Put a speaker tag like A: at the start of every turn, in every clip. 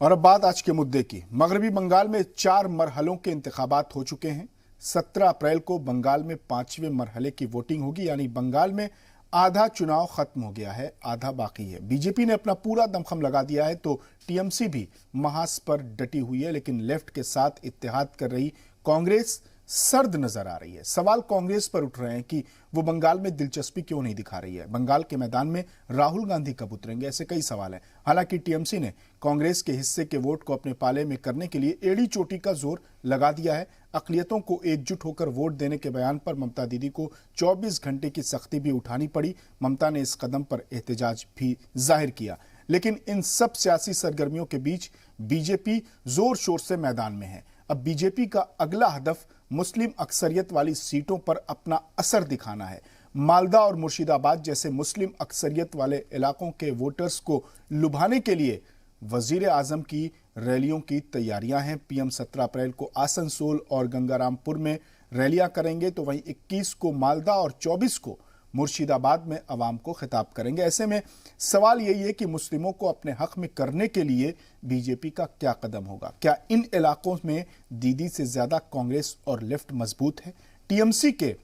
A: और अब बात आज के मुद्दे की। मगरबी बंगाल में 4 मरहलों के इंतखाबात हो चुके हैं। 17 अप्रैल को बंगाल में 5वें मरहले की वोटिंग होगी, यानी बंगाल में आधा चुनाव खत्म हो गया है, आधा बाकी है। बीजेपी ने अपना पूरा दमखम लगा दिया है तो टीएमसी भी महाज पर डटी हुई है, लेकिन लेफ्ट के साथ इत्तेहाद कर रही कांग्रेस सर्द नजर आ रही है। सवाल कांग्रेस पर उठ रहे हैं कि वो बंगाल में दिलचस्पी क्यों नहीं दिखा रही है। बंगाल के मैदान में राहुल गांधी कब उतरेंगे, ऐसे कई सवाल हैं। हालांकि टीएमसी ने कांग्रेस के हिस्से के वोट को अपने पाले में करने के लिए एड़ी चोटी का जोर लगा दिया है। अकलियतों को एकजुट होकर वोट देने के बयान पर ममता दीदी को 24 घंटे की सख्ती भी उठानी पड़ी। ममता ने इस कदम पर एहतजाज भी जाहिर किया, लेकिन इन सब सियासी सरगर्मियों के बीच बीजेपी जोर शोर से मैदान में है। अब बीजेपी का अगला हदफ मुस्लिम अक्सरियत वाली सीटों पर अपना असर दिखाना है। मालदा और मुर्शिदाबाद जैसे मुस्लिम अक्सरियत वाले इलाकों के वोटर्स को लुभाने के लिए वजीर आजम की रैलियों की तैयारियां हैं। पीएम 17 अप्रैल को आसनसोल और गंगारामपुर में रैलियां करेंगे, तो वहीं 21 को मालदा और 24 को मुर्शिदाबाद में अवाम को खिताब करेंगे। ऐसे में सवाल यही है कि मुस्लिमों को अपने हक में करने के लिए बीजेपी का क्या कदम होगा। क्या इन इलाकों में दीदी से ज्यादा कांग्रेस और लेफ्ट मजबूत है? टीएमसी के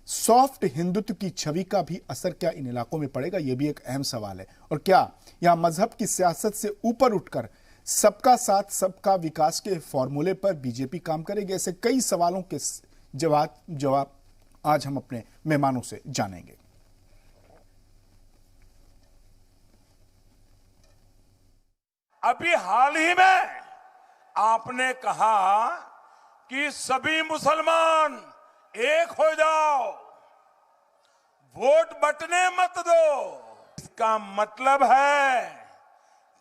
A: सॉफ्ट हिंदुत्व की छवि का भी असर क्या इन इलाकों में पड़ेगा, यह भी एक अहम सवाल है। और क्या यहां मजहब की सियासत से ऊपर उठकर सबका साथ सबका विकास के फॉर्मूले पर बीजेपी काम करेगी? ऐसे कई सवालों के जवाब आज हम अपने मेहमानों से जानेंगे।
B: अभी हाल ही में आपने कहा कि सभी मुसलमान एक हो जाओ, वोट बंटने मत दो। इसका मतलब है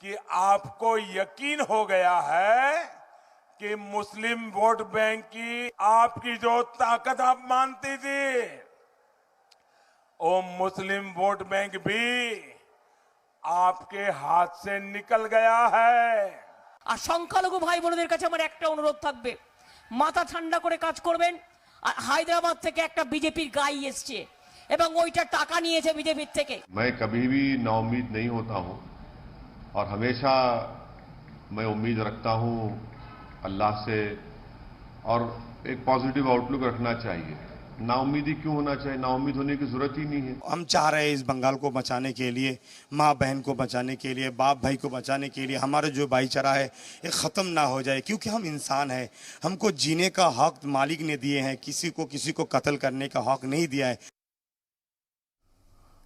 B: कि आपको यकीन हो गया है कि मुस्लिम वोट बैंक की आपकी जो ताकत आप मानती थी, वो मुस्लिम वोट बैंक भी आपके हाथ से निकल गया है।
C: আর সংখ্যালঘু ভাই বোনদের কাছে আমার একটা অনুরোধ থাকবে, মাথা ঠান্ডা করে কাজ করবেন। হায়দ্রাবাদ থেকে একটা বিজেপির গাই এসছে এবং ওইটা টাকা নিয়েছে বিজেপির থেকে।
D: मैं कभी भी नाउम्मीद नहीं होता हूं और हमेशा मैं उम्मीद रखता हूं अल्लाह से, और एक पॉजिटिव आउटलुक रखना चाहिए। नाउम्मीदी क्यों होना चाहिए? नाउम्मीद होने की जरूरत ही नहीं है।
E: हम चाह रहे हैं इस बंगाल को बचाने के लिए, माँ बहन को बचाने के लिए, बाप भाई को बचाने के लिए, हमारा जो भाईचारा है ये ख़त्म ना हो जाए, क्योंकि हम इंसान हैं। हमको जीने का हक मालिक ने दिए हैं, किसी को कत्ल करने का हक नहीं दिया है।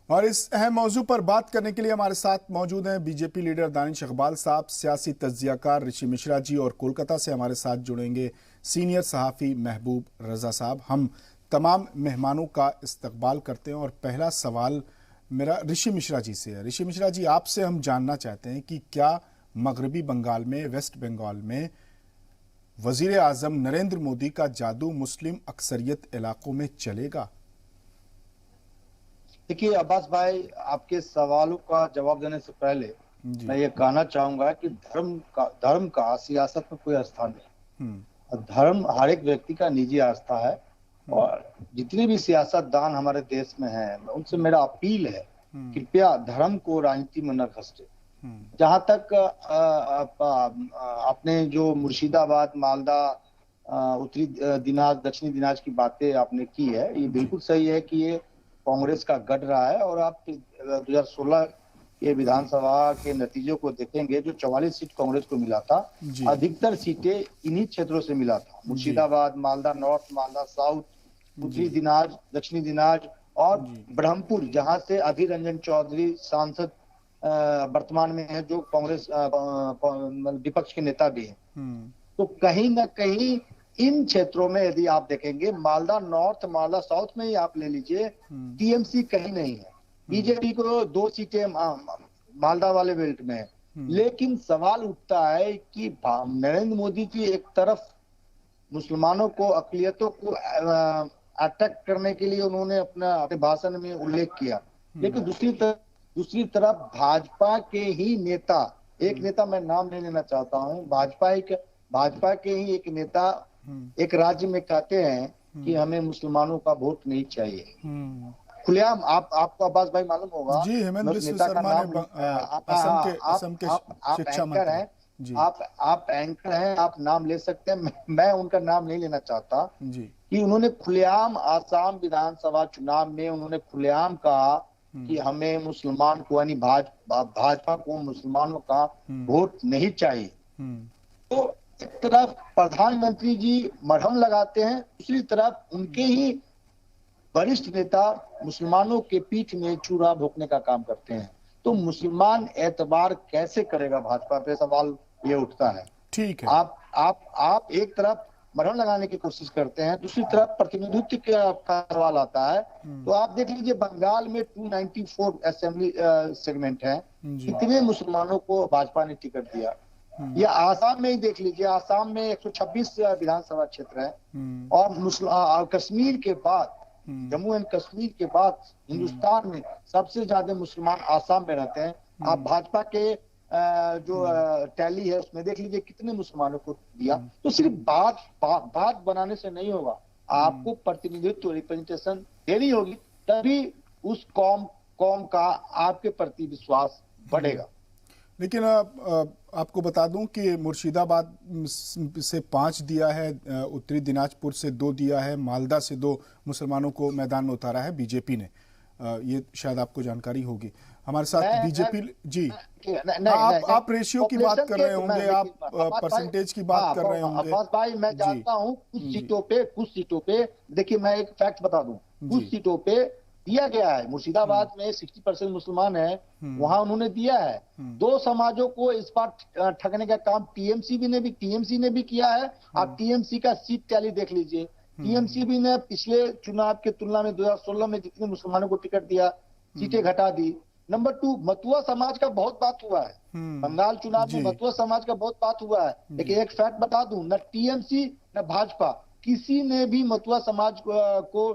A: और इस अहम मौजू पर बात करने के लिए हमारे साथ मौजूद हैं बीजेपी लीडर दानिश इकबाल साहब, सियासी तज्जियाकार ऋषि मिश्रा जी, और कोलकाता से हमारे साथ जुड़ेंगे सीनियर सहाफ़ी महबूब रजा साहब। हम तमाम मेहमानों का इस्तकबाल करते हैं और पहला सवाल मेरा ऋषि मिश्रा जी से है। ऋषि मिश्रा जी, आपसे हम जानना चाहते हैं कि क्या मगरबी बंगाल में, वेस्ट बंगाल में वजीर आजम नरेंद्र मोदी का जादू मुस्लिम अक्सरियत इलाकों में चलेगा?
F: देखिए अब्बास भाई, आपके सवालों का जवाब देने से पहले मैं ये कहना चाहूंगा कि धर्म का सियासत में कोई स्थान नहीं। धर्म हर एक व्यक्ति का निजी आस्था है, और जितने भी सियासतदान हमारे देश में हैं, उनसे मेरा अपील है, कृपया धर्म को राजनीति में न घसीटे। जहां तक आपने जो मुर्शिदाबाद, मालदा, उत्तरी दिनाज, दक्षिणी दिनाज की बातें आपने की है, ये बिल्कुल सही है कि ये कांग्रेस का गढ़ रहा है। और आप 2016 के विधानसभा के नतीजों को देखेंगे, जो 44 सीट कांग्रेस को मिला था, अधिकतर सीटें इन्हीं क्षेत्रों से मिला था। मुर्शिदाबाद, मालदा नॉर्थ, मालदा साउथ, उत्तरी दिनाज, दक्षिणी दिनाज और ब्रह्मपुर, जहां से अधीर रंजन चौधरी सांसद वर्तमान में है, जो कांग्रेस विपक्ष के नेता भी हैं। तो कहीं ना कहीं इन क्षेत्रों में यदि आप देखेंगे, मालदा नॉर्थ, मालदा साउथ में ही आप ले लीजिए, टीएमसी कहीं नहीं है। बीजेपी को 2 सीटें मालदा वाले बेल्ट में है। लेकिन सवाल उठता है कि नरेंद्र मोदी की एक तरफ मुसलमानों को, अकलियतों को अटैक करने के लिए उन्होंने अपने भाषण में उल्लेख किया, लेकिन दूसरी तरफ भाजपा के ही नेता, एक नेता मैं नाम नहीं लेना चाहता हूँ, भाजपा के ही एक नेता एक राज्य में कहते हैं कि हमें मुसलमानों का वोट नहीं चाहिए। खुलेआम आपको अब्बास भाई मालूम होगा,
A: जी, हेमंत बिस्व शर्मा ने असम के शिक्षा मंत्री हैं, जी
F: आप एंकर हैं, आप नाम ले सकते हैं, मैं उनका नाम नहीं लेना चाहता,
A: जी
F: कि उन्होंने खुलेआम आसाम विधानसभा चुनाव में उन्होंने खुलेआम कहा कि हमें मुसलमान को यानी भाजपा को मुसलमानों का वोट नहीं चाहिए। तो एक तरफ प्रधानमंत्री जी मरहम लगाते हैं, दूसरी तरफ उनके ही वरिष्ठ नेता मुसलमानों के पीठ में चूरा भोंकने का काम करते हैं। तो मुसलमान एतबार कैसे करेगा भाजपा पे, सवाल ये उठता है।
A: ठीक है।
F: आप एक तरफ मरहम लगाने की कोशिश करते हैं, दूसरी तरफ प्रतिनिधित्व का सवाल आता है। तो आप देख लीजिए बंगाल में 294 असेंबली सेगमेंट है, कितने मुसलमानों को भाजपा ने टिकट दिया। या आसाम में ही देख लीजिए, आसाम में 126 विधानसभा क्षेत्र है और कश्मीर के बाद, जम्मू एंड कश्मीर के बाद हिंदुस्तान में सबसे ज्यादा मुसलमान आसाम में रहते हैं। आप भाजपा के जो टैली है उसमें देख लीजिए कितने मुसलमानों को दिया। तो सिर्फ बात बनाने से नहीं होगा, आपको प्रतिनिधित्व रिप्रेजेंटेशन देनी होगी, तभी उस कौम का आपके प्रति विश्वास बढ़ेगा।
A: लेकिन आपको बता दूं कि मुर्शिदाबाद से 5 दिया है, उत्तरी दिनाजपुर से 2 दिया है, मालदा से 2 मुसलमानों को मैदान में उतारा है बीजेपी ने। ये शायद आपको जानकारी होगी। हमारे साथ बीजेपी जी आप रेशियो की बात कर रहे होंगे, आप परसेंटेज की बात कर रहे होंगे।
F: अब्बास भाई मैं जानता हूँ कुछ सीटों पे देखिए, मैं एक फैक्ट बता दूं, कुछ सीटों पे दिया गया है। मुर्शिदाबाद में 60% मुसलमान है, वहां उन्होंने दिया है। 2 समाजों को इस बार ठगने का काम टीएमसी ने भी किया है। आप टीएमसी का सीट टैली देख लीजिए, टीएमसी भी ने पिछले चुनाव के तुलना में 2016 में जितने मुसलमानों को टिकट दिया, सीटें घटा दी। नंबर 2, मतुआ समाज का बहुत बात हुआ है बंगाल चुनाव में, मतुआ समाज का बहुत बात हुआ है। लेकिन एक फैक्ट बता दूं, न टीएमसी न भाजपा किसी ने भी मतुआ समाज को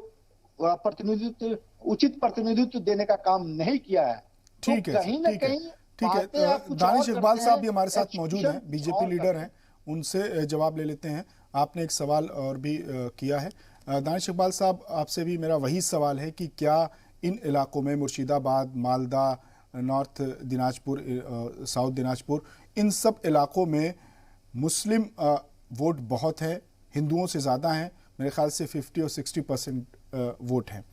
F: उचित प्रतिनिधित्व देने का काम नहीं किया है।
A: ठीक है,
F: कहीं ना कहीं
A: ठीक है। दानिश इकबाल साहब भी हमारे साथ मौजूद हैं, बीजेपी लीडर हैं, उनसे जवाब ले लेते हैं। आपने एक सवाल और भी किया है। दानिश इकबाल साहब, आपसे भी मेरा वही सवाल है कि क्या इन इलाकों में मुर्शिदाबाद, मालदा, नॉर्थ दिनाजपुर, साउथ दिनाजपुर, इन सब इलाकों में मुस्लिम वोट बहुत है, हिंदुओं से ज़्यादा हैं, मेरे ख्याल से 50 और 60% वोट हैं।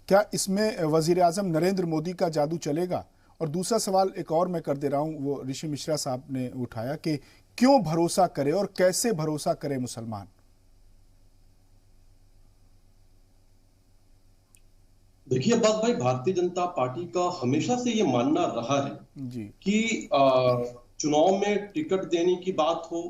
A: क्या इसमें वजीर आजम नरेंद्र मोदी का जादू चलेगा? और दूसरा सवाल एक और मैं कर दे रहा हूं, वो ऋषि मिश्रा साहब ने उठाया कि क्यों भरोसा करे और कैसे भरोसा करे मुसलमान?
G: देखिए अब्बास भाई, भारतीय जनता पार्टी का हमेशा से ये मानना रहा है जी कि चुनाव में टिकट देने की बात हो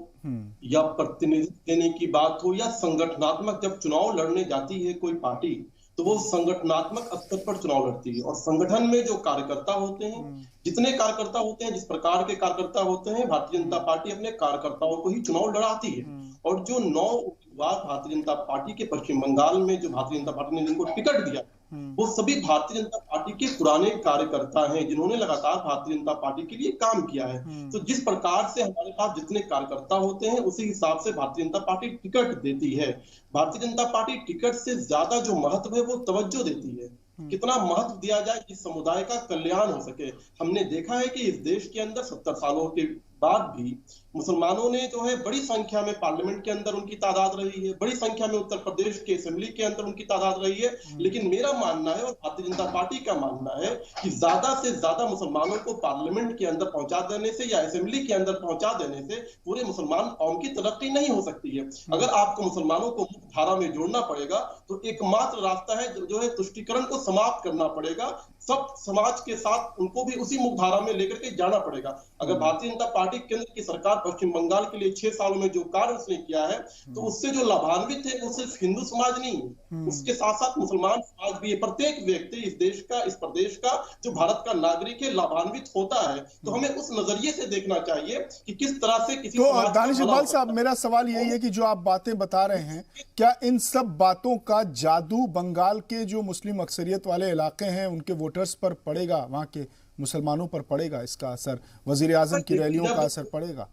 G: या प्रतिनिधित्व देने की बात हो या संगठनात्मक, जब चुनाव लड़ने जाती है कोई पार्टी तो वो संगठनात्मक स्तर पर चुनाव लड़ती है। और संगठन में जो कार्यकर्ता होते हैं, जितने कार्यकर्ता होते हैं, जिस प्रकार के कार्यकर्ता होते हैं, भारतीय जनता पार्टी अपने कार्यकर्ताओं को ही चुनाव लड़ाती है। और जो 9 उम्मीदवार भारतीय जनता पार्टी के पश्चिम बंगाल में जो भारतीय जनता पार्टी ने जिनको टिकट दिया, वो सभी भारतीय जनता पार्टी के पुराने कार्यकर्ता हैं जिन्होंने लगातार भारतीय जनता पार्टी के लिए काम किया है। तो जिस प्रकार से हमारे पास जितने कार्यकर्ता होते हैं उसी हिसाब से भारतीय जनता पार्टी टिकट देती है। भारतीय जनता पार्टी टिकट से ज्यादा जो महत्व है वो तवज्जो देती है, कितना महत्व दिया जाए इस समुदाय का कल्याण हो सके। हमने देखा है कि इस देश के अंदर 70 सालों के बाद भी मुसलमानों ने जो है बड़ी संख्या में पार्लियामेंट के अंदर उनकी तादाद रही है, बड़ी संख्या में उत्तर प्रदेश के असेंबली के अंदर उनकी तादाद रही है। लेकिन मेरा मानना है और भारतीय जनता पार्टी का मानना है कि ज्यादा से ज्यादा मुसलमानों को पार्लियामेंट के अंदर पहुंचा देने से या असेंबली के अंदर पहुंचा देने से पूरे मुसलमान कौम की तरक्की नहीं हो सकती है। अगर आपको मुसलमानों को मुख्य धारा में जोड़ना पड़ेगा तो एकमात्र रास्ता है जो है तुष्टीकरण को समाप्त करना पड़ेगा। सब समाज के साथ उनको भी उसी मुख्य धारा में लेकर के जाना पड़ेगा। अगर भारतीय जनता पार्टी केंद्र की सरकार पश्चिम बंगाल के लिए 6 सालों में जो कार्य उसने किया है तो उससे जो लाभान्वित है वो सिर्फ हिंदू समाज नहीं है, उसके साथ साथ मुसलमान समाज भी है। प्रत्येक व्यक्ति इस देश का, इस प्रदेश का, जो भारत का नागरिक है, लाभान्वित होता है। तो हमें उस नजरिए से देखना चाहिए कि किस तरह से किसी
A: तो दानिश इकबाल साहब, मेरा सवाल यही है कि जो आप बातें बता रहे हैं, क्या इन सब बातों का जादू बंगाल के जो मुस्लिम अक्सरियत वाले इलाके हैं उनके वोटर्स पर पड़ेगा, वहां के मुसलमानों पर पड़ेगा इसका असर, वजीर आजम की रैलियों का असर पड़ेगा?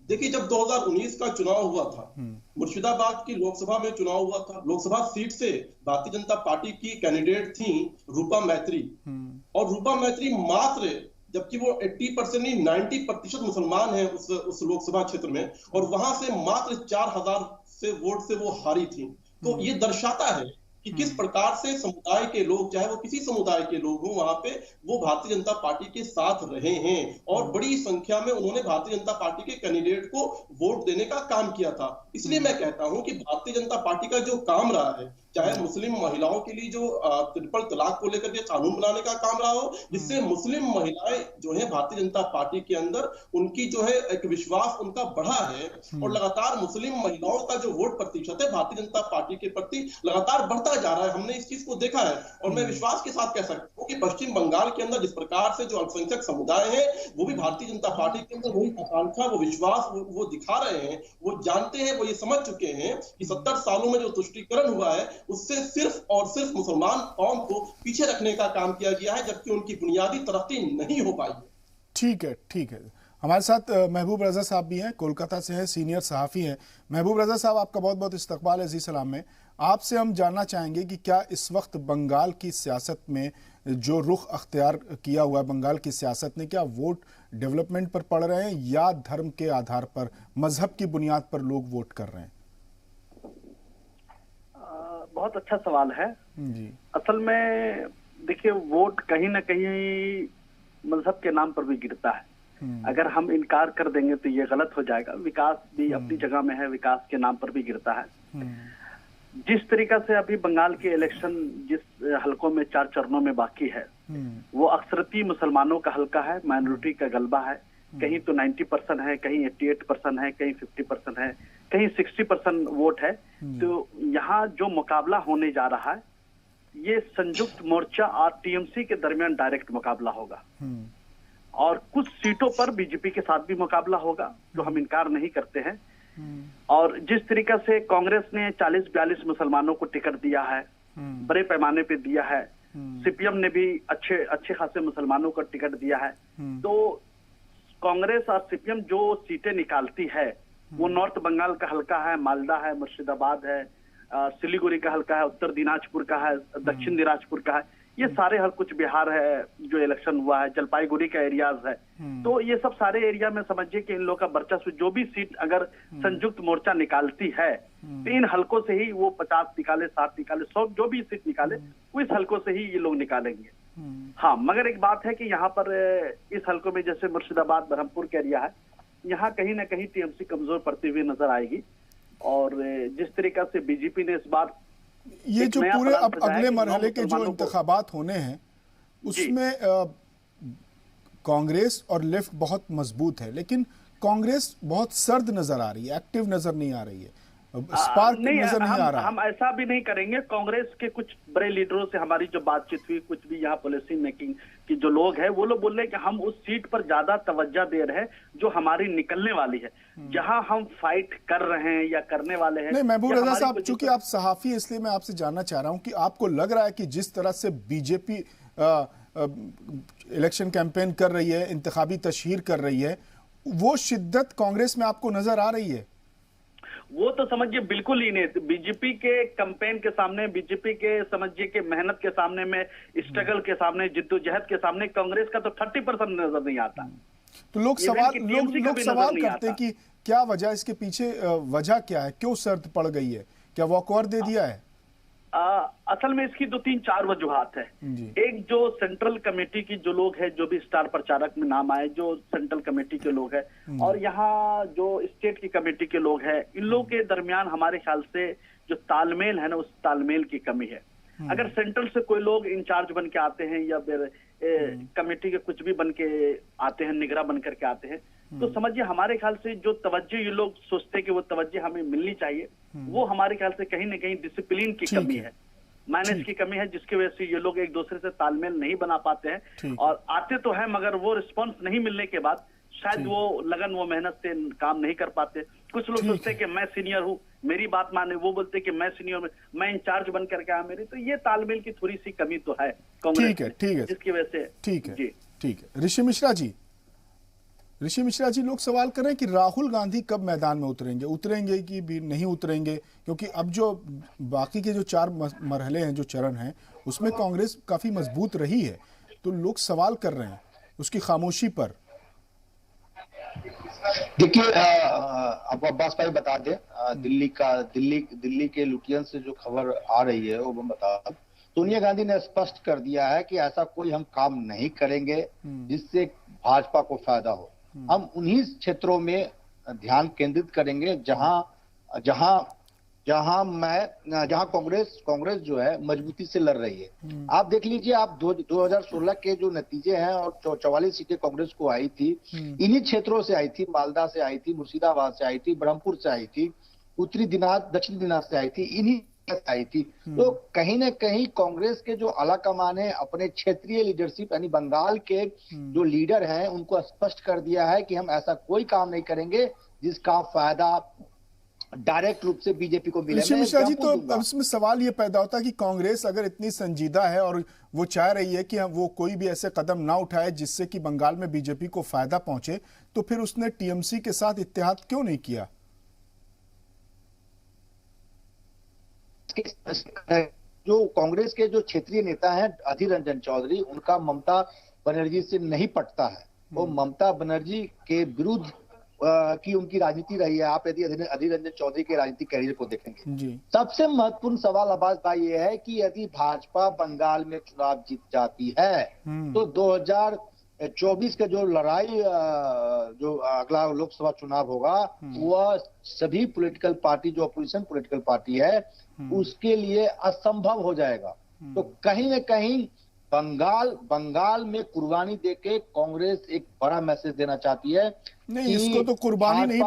G: देखिए, जब 2019 का चुनाव हुआ था, मुर्शिदाबाद की लोकसभा में चुनाव हुआ था, लोकसभा सीट से भारतीय जनता पार्टी की कैंडिडेट थी रूपा मैत्री, और रूपा मैत्री मात्र जबकि वो 80% नहीं 90% मुसलमान हैं उस लोकसभा क्षेत्र में, और वहां से मात्र 4000 से वोट से वो हारी थी। तो ये दर्शाता है कि किस प्रकार से समुदाय के लोग, चाहे वो किसी समुदाय के लोग हों, वहां पे वो भारतीय जनता पार्टी के साथ रहे हैं और बड़ी संख्या में उन्होंने भारतीय जनता पार्टी के कैंडिडेट को वोट देने का काम किया था। इसलिए मैं कहता हूं कि भारतीय जनता पार्टी का जो काम रहा है, चाहे मुस्लिम महिलाओं के लिए जो ट्रिपल तलाक को लेकर के कानून बनाने का काम रहा हो, जिससे मुस्लिम महिलाएं जो है भारतीय जनता पार्टी के अंदर उनकी जो है एक विश्वास उनका बढ़ा है, और लगातार मुस्लिम महिलाओं का जो वोट प्रतिशत है भारतीय जनता पार्टी के प्रति लगातार बढ़ता जा रहा है। हमने इस चीज को देखा है, और मैं विश्वास के साथ कह सकता हूँ कि पश्चिम बंगाल के अंदर जिस प्रकार से जो अल्पसंख्यक समुदाय है वो भी भारतीय जनता पार्टी के अंदर वही आकांक्षा, वो विश्वास वो दिखा रहे हैं, वो जानते हैं, वो ये समझ चुके हैं कि 70 सालों में जो तुष्टीकरण हुआ है उससे सिर्फ और सिर्फ मुसलमान कौम को पीछे रखने का काम किया गया है, जबकि उनकी बुनियादी तरक्की नहीं हो पाई है।
A: ठीक है, ठीक है। हमारे साथ महबूब रजा साहब भी हैं, कोलकाता से हैं, सीनियर सहाफ़ी हैं। महबूब रजा साहब, आपका बहुत बहुत इस्तकबाल है जी सलाम में। आपसे हम जानना चाहेंगे कि क्या इस वक्त बंगाल की सियासत में जो रुख अख्तियार किया हुआ है बंगाल की सियासत ने, क्या वोट डेवलपमेंट पर पड़ रहे हैं या धर्म के आधार पर, मजहब की बुनियाद पर लोग वोट कर रहे हैं?
H: बहुत अच्छा सवाल है जी। असल में देखिए, वोट कहीं ना कहीं मजहब के नाम पर भी गिरता है। अगर हम इनकार कर देंगे तो ये गलत हो जाएगा। विकास भी अपनी जगह में है, विकास के नाम पर भी गिरता है। जिस तरीका से अभी बंगाल के इलेक्शन जिस हलकों में 4 चरणों में बाकी है, वो अक्सरती मुसलमानों का हल्का है, माइनॉरिटी का गलबा है। कहीं तो 90% है, कहीं 88% है, कहीं 50% है, कहीं 60% वोट है। तो यहाँ जो मुकाबला होने जा रहा है, ये संयुक्त मोर्चा और टीएमसी के दरमियान डायरेक्ट मुकाबला होगा, और कुछ सीटों पर बीजेपी के साथ भी मुकाबला होगा, जो हम इनकार नहीं करते हैं। और जिस तरीका से कांग्रेस ने 40-42 मुसलमानों को टिकट दिया है, बड़े पैमाने पे दिया है, सीपीएम ने भी अच्छे खासे मुसलमानों को टिकट दिया है, तो कांग्रेस और सीपीएम जो सीटें निकालती है वो नॉर्थ बंगाल का हल्का है, मालदा है, मुर्शिदाबाद है, सिलीगुड़ी का हल्का है, उत्तर दिनाजपुर का है, दक्षिण दिनाजपुर का है, ये सारे हल, कुछ बिहार है जो इलेक्शन हुआ है, जलपाईगुड़ी का एरियाज है। तो ये सब सारे एरिया में समझिए कि इन लोगों का वर्चस्व, जो भी सीट अगर संयुक्त मोर्चा निकालती है, 3 हलकों से ही वो 50 निकाले, 60 निकाले, 100 जो भी सीट निकाले, वो इस हलकों से ही ये लोग निकालेंगे। हाँ, मगर एक बात है कि यहाँ पर इस हलकों में जैसे मुर्शिदाबाद, बरहमपुर का एरिया है, यहाँ कहीं ना कहीं टीएमसी कमजोर पड़ती हुई नजर आएगी। और जिस तरीका से बीजेपी ने इस बार
A: ये जो पूरे अब अगले मरहले के जो इंतखाबात होने हैं उसमें कांग्रेस और लेफ्ट बहुत मजबूत है, लेकिन कांग्रेस बहुत सर्द नजर आ रही है, एक्टिव नजर नहीं आ रही है, स्पार्क नजर नहीं आ रहा।
H: हम ऐसा भी नहीं करेंगे। कांग्रेस के कुछ बड़े लीडरों से हमारी जो बातचीत हुई, कुछ भी यहाँ पॉलिसी मेकिंग की जो लोग हैं, वो लोग बोल रहे हैं कि हम उस सीट पर ज्यादा तवज्जो दे रहे हैं जो हमारी निकलने वाली है, जहां हम फाइट कर रहे हैं या करने वाले हैं।
A: नहीं, महबूब रजा साहब, चूंकि आप सहाफी, इसलिए मैं आपसे जानना चाह रहा हूं कि आपको लग रहा है कि जिस तरह से बीजेपी इलेक्शन कैंपेन कर रही है, इंतखाबी तशहीर कर रही है, वो शिद्दत कांग्रेस में आपको नजर आ रही है?
H: वो तो समझिए बिल्कुल ही नहीं। बीजेपी के कैंपेन के सामने, बीजेपी के समझिए कि मेहनत के सामने में, स्ट्रगल के सामने, जिद्दोजहद के सामने कांग्रेस का तो 30% नजर नहीं आता।
A: तो लोग सवाल करते हैं कि क्या वजह, इसके पीछे वजह क्या है, क्यों शर्त पड़ गई है, क्या वॉकओवर दे दिया है?
H: असल में इसकी 2-3-4 वजूहात है। एक, जो सेंट्रल कमेटी की जो लोग हैं, जो भी स्टार प्रचारक में नाम आए, जो सेंट्रल कमेटी के लोग हैं, और यहाँ जो स्टेट की कमेटी के लोग हैं, इन लोगों के दरमियान हमारे ख्याल से जो तालमेल है ना, उस तालमेल की कमी है। अगर सेंट्रल से कोई लोग इंचार्ज बन के आते हैं या फिर कमेटी के कुछ भी बन के आते हैं, निगरान बन करके आते हैं, तो समझिए हमारे ख्याल से जो तवज्जो ये लोग सोचते हैं कि वो तवज्जो हमें मिलनी चाहिए, वो हमारे ख्याल से कहीं ना कहीं डिसिप्लिन की कमी है, मैनेज की कमी है, जिसकी वजह से ये लोग एक दूसरे से तालमेल नहीं बना पाते हैं। और आते तो है मगर वो रिस्पॉन्स नहीं मिलने के बाद शायद वो लगन, वो मेहनत से काम नहीं कर पाते। कुछ लोग सोचते हैं कि मैं सीनियर हूँ, मेरी बात माने, वो बोलते कि मैं सीनियर हूँ, मैं इंचार्ज बन करके आया मेरी। तो ये तालमेल की थोड़ी सी कमी तो है कांग्रेस,
A: ठीक है,
H: जिसकी वजह से।
A: ठीक है। ऋषि मिश्रा जी, लोग सवाल कर रहे हैं कि राहुल गांधी कब मैदान में उतरेंगे कि भी नहीं उतरेंगे, क्योंकि अब जो बाकी के जो 4 मरहले हैं, जो चरण हैं, उसमें कांग्रेस काफी मजबूत रही है। तो लोग सवाल कर रहे हैं उसकी खामोशी पर?
F: देखिए, अब अब्बास भाई बता दें, दिल्ली के लुटियन से जो खबर आ रही है वो हम बता दें। सोनिया गांधी ने स्पष्ट कर दिया है कि ऐसा कोई हम काम नहीं करेंगे जिससे भाजपा को फायदा हो। हम उन्हीं क्षेत्रों में ध्यान केंद्रित करेंगे जहां कांग्रेस जो है मजबूती से लड़ रही है। आप देख लीजिए, आप 2016 के जो नतीजे हैं, और 44 सीटें कांग्रेस को आई थी, इन्हीं क्षेत्रों से आई थी। मालदा से आई थी, मुर्शिदाबाद से आई थी, ब्रह्मपुर से आई थी, उत्तरी दिनाज, दक्षिण दिनाज से आई थी, इन्हीं आई थी। तो कहीं ना कहीं कांग्रेस के जो आला कमान है, अपने क्षेत्रीय लीडरशिप यानी बंगाल के जो लीडर हैं, उनको स्पष्ट कर दिया है कि हम ऐसा कोई काम नहीं करेंगे जिसका फायदा डायरेक्ट रूप से बीजेपी को मिले।
A: मिश्रा जी, तो अब इसमें सवाल ये पैदा होता है कि कांग्रेस अगर इतनी संजीदा है और वो चाह रही है कि वो कोई भी ऐसे कदम ना उठाए जिससे कि बंगाल में बीजेपी को फायदा पहुंचे, तो फिर उसने टीएमसी के साथ इत्तेहाद क्यों नहीं किया?
F: जो कांग्रेस के जो क्षेत्रीय नेता हैं अधीर रंजन चौधरी, उनका ममता बनर्जी से नहीं पटता है। वो ममता बनर्जी के विरुद्ध की उनकी राजनीति रही है। आप यदि अधीर रंजन चौधरी के राजनीतिक कैरियर को देखेंगे, सबसे महत्वपूर्ण सवाल अब्बास भाई ये है कि यदि भाजपा बंगाल में चुनाव जीत जाती है तो 2024 का जो लड़ाई, जो अगला लोकसभा चुनाव होगा, वह सभी पॉलिटिकल पार्टी, जो अपोजिशन पॉलिटिकल पार्टी है, उसके लिए असंभव हो जाएगा। तो कहीं न कहीं बंगाल में कुर्बानी देके कांग्रेस एक बड़ा मैसेज देना चाहती है।
A: नहीं, इसको तो कुर्बानी नहीं,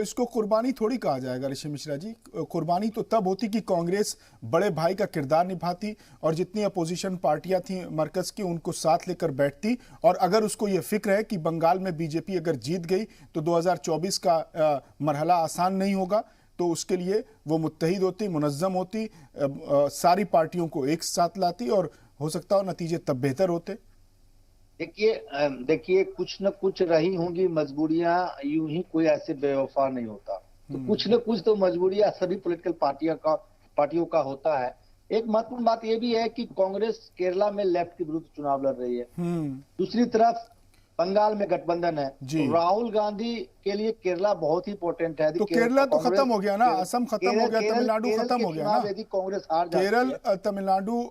A: इसको कुर्बानी थोड़ी कहा जाएगा ऋषि मिश्रा जी। कुर्बानी तो तब होती कि कांग्रेस बड़े भाई का किरदार निभाती और जितनी अपोजिशन पार्टियां थी मरकज की, उनको साथ लेकर बैठती। और अगर उसको ये फिक्र है कि बंगाल में बीजेपी अगर जीत गई तो 2024 का मरहला आसान नहीं होगा, तो उसके लिए वो मुत्तहिद होती, मुनज़्ज़म होती, सारी पार्टियों को एक साथ लाती और हो सकता हो नतीजे तब बेहतर होते।
F: देखिए, कुछ न कुछ रही होंगी मजबूरियां, यूं ही कोई ऐसे बेवफा नहीं होता। तो कुछ न कुछ तो मजबूरियां सभी पॉलिटिकल पार्टियों का होता है। एक महत्वपूर्ण बात यह भी है कि कांग्रेस केरला में लेफ्ट के विरुद्ध चुनाव लड़ रही है, दूसरी तरफ बंगाल में गठबंधन है। तो राहुल गांधी के लिए केरला बहुत ही इंपॉर्टेंट है।
A: तो केरला तो खत्म हो गया ना, असम खत्म हो गया, तमिलनाडु खत्म हो गया ना।
F: यदि कांग्रेस हार जाती है,
A: केरल, तमिलनाडु,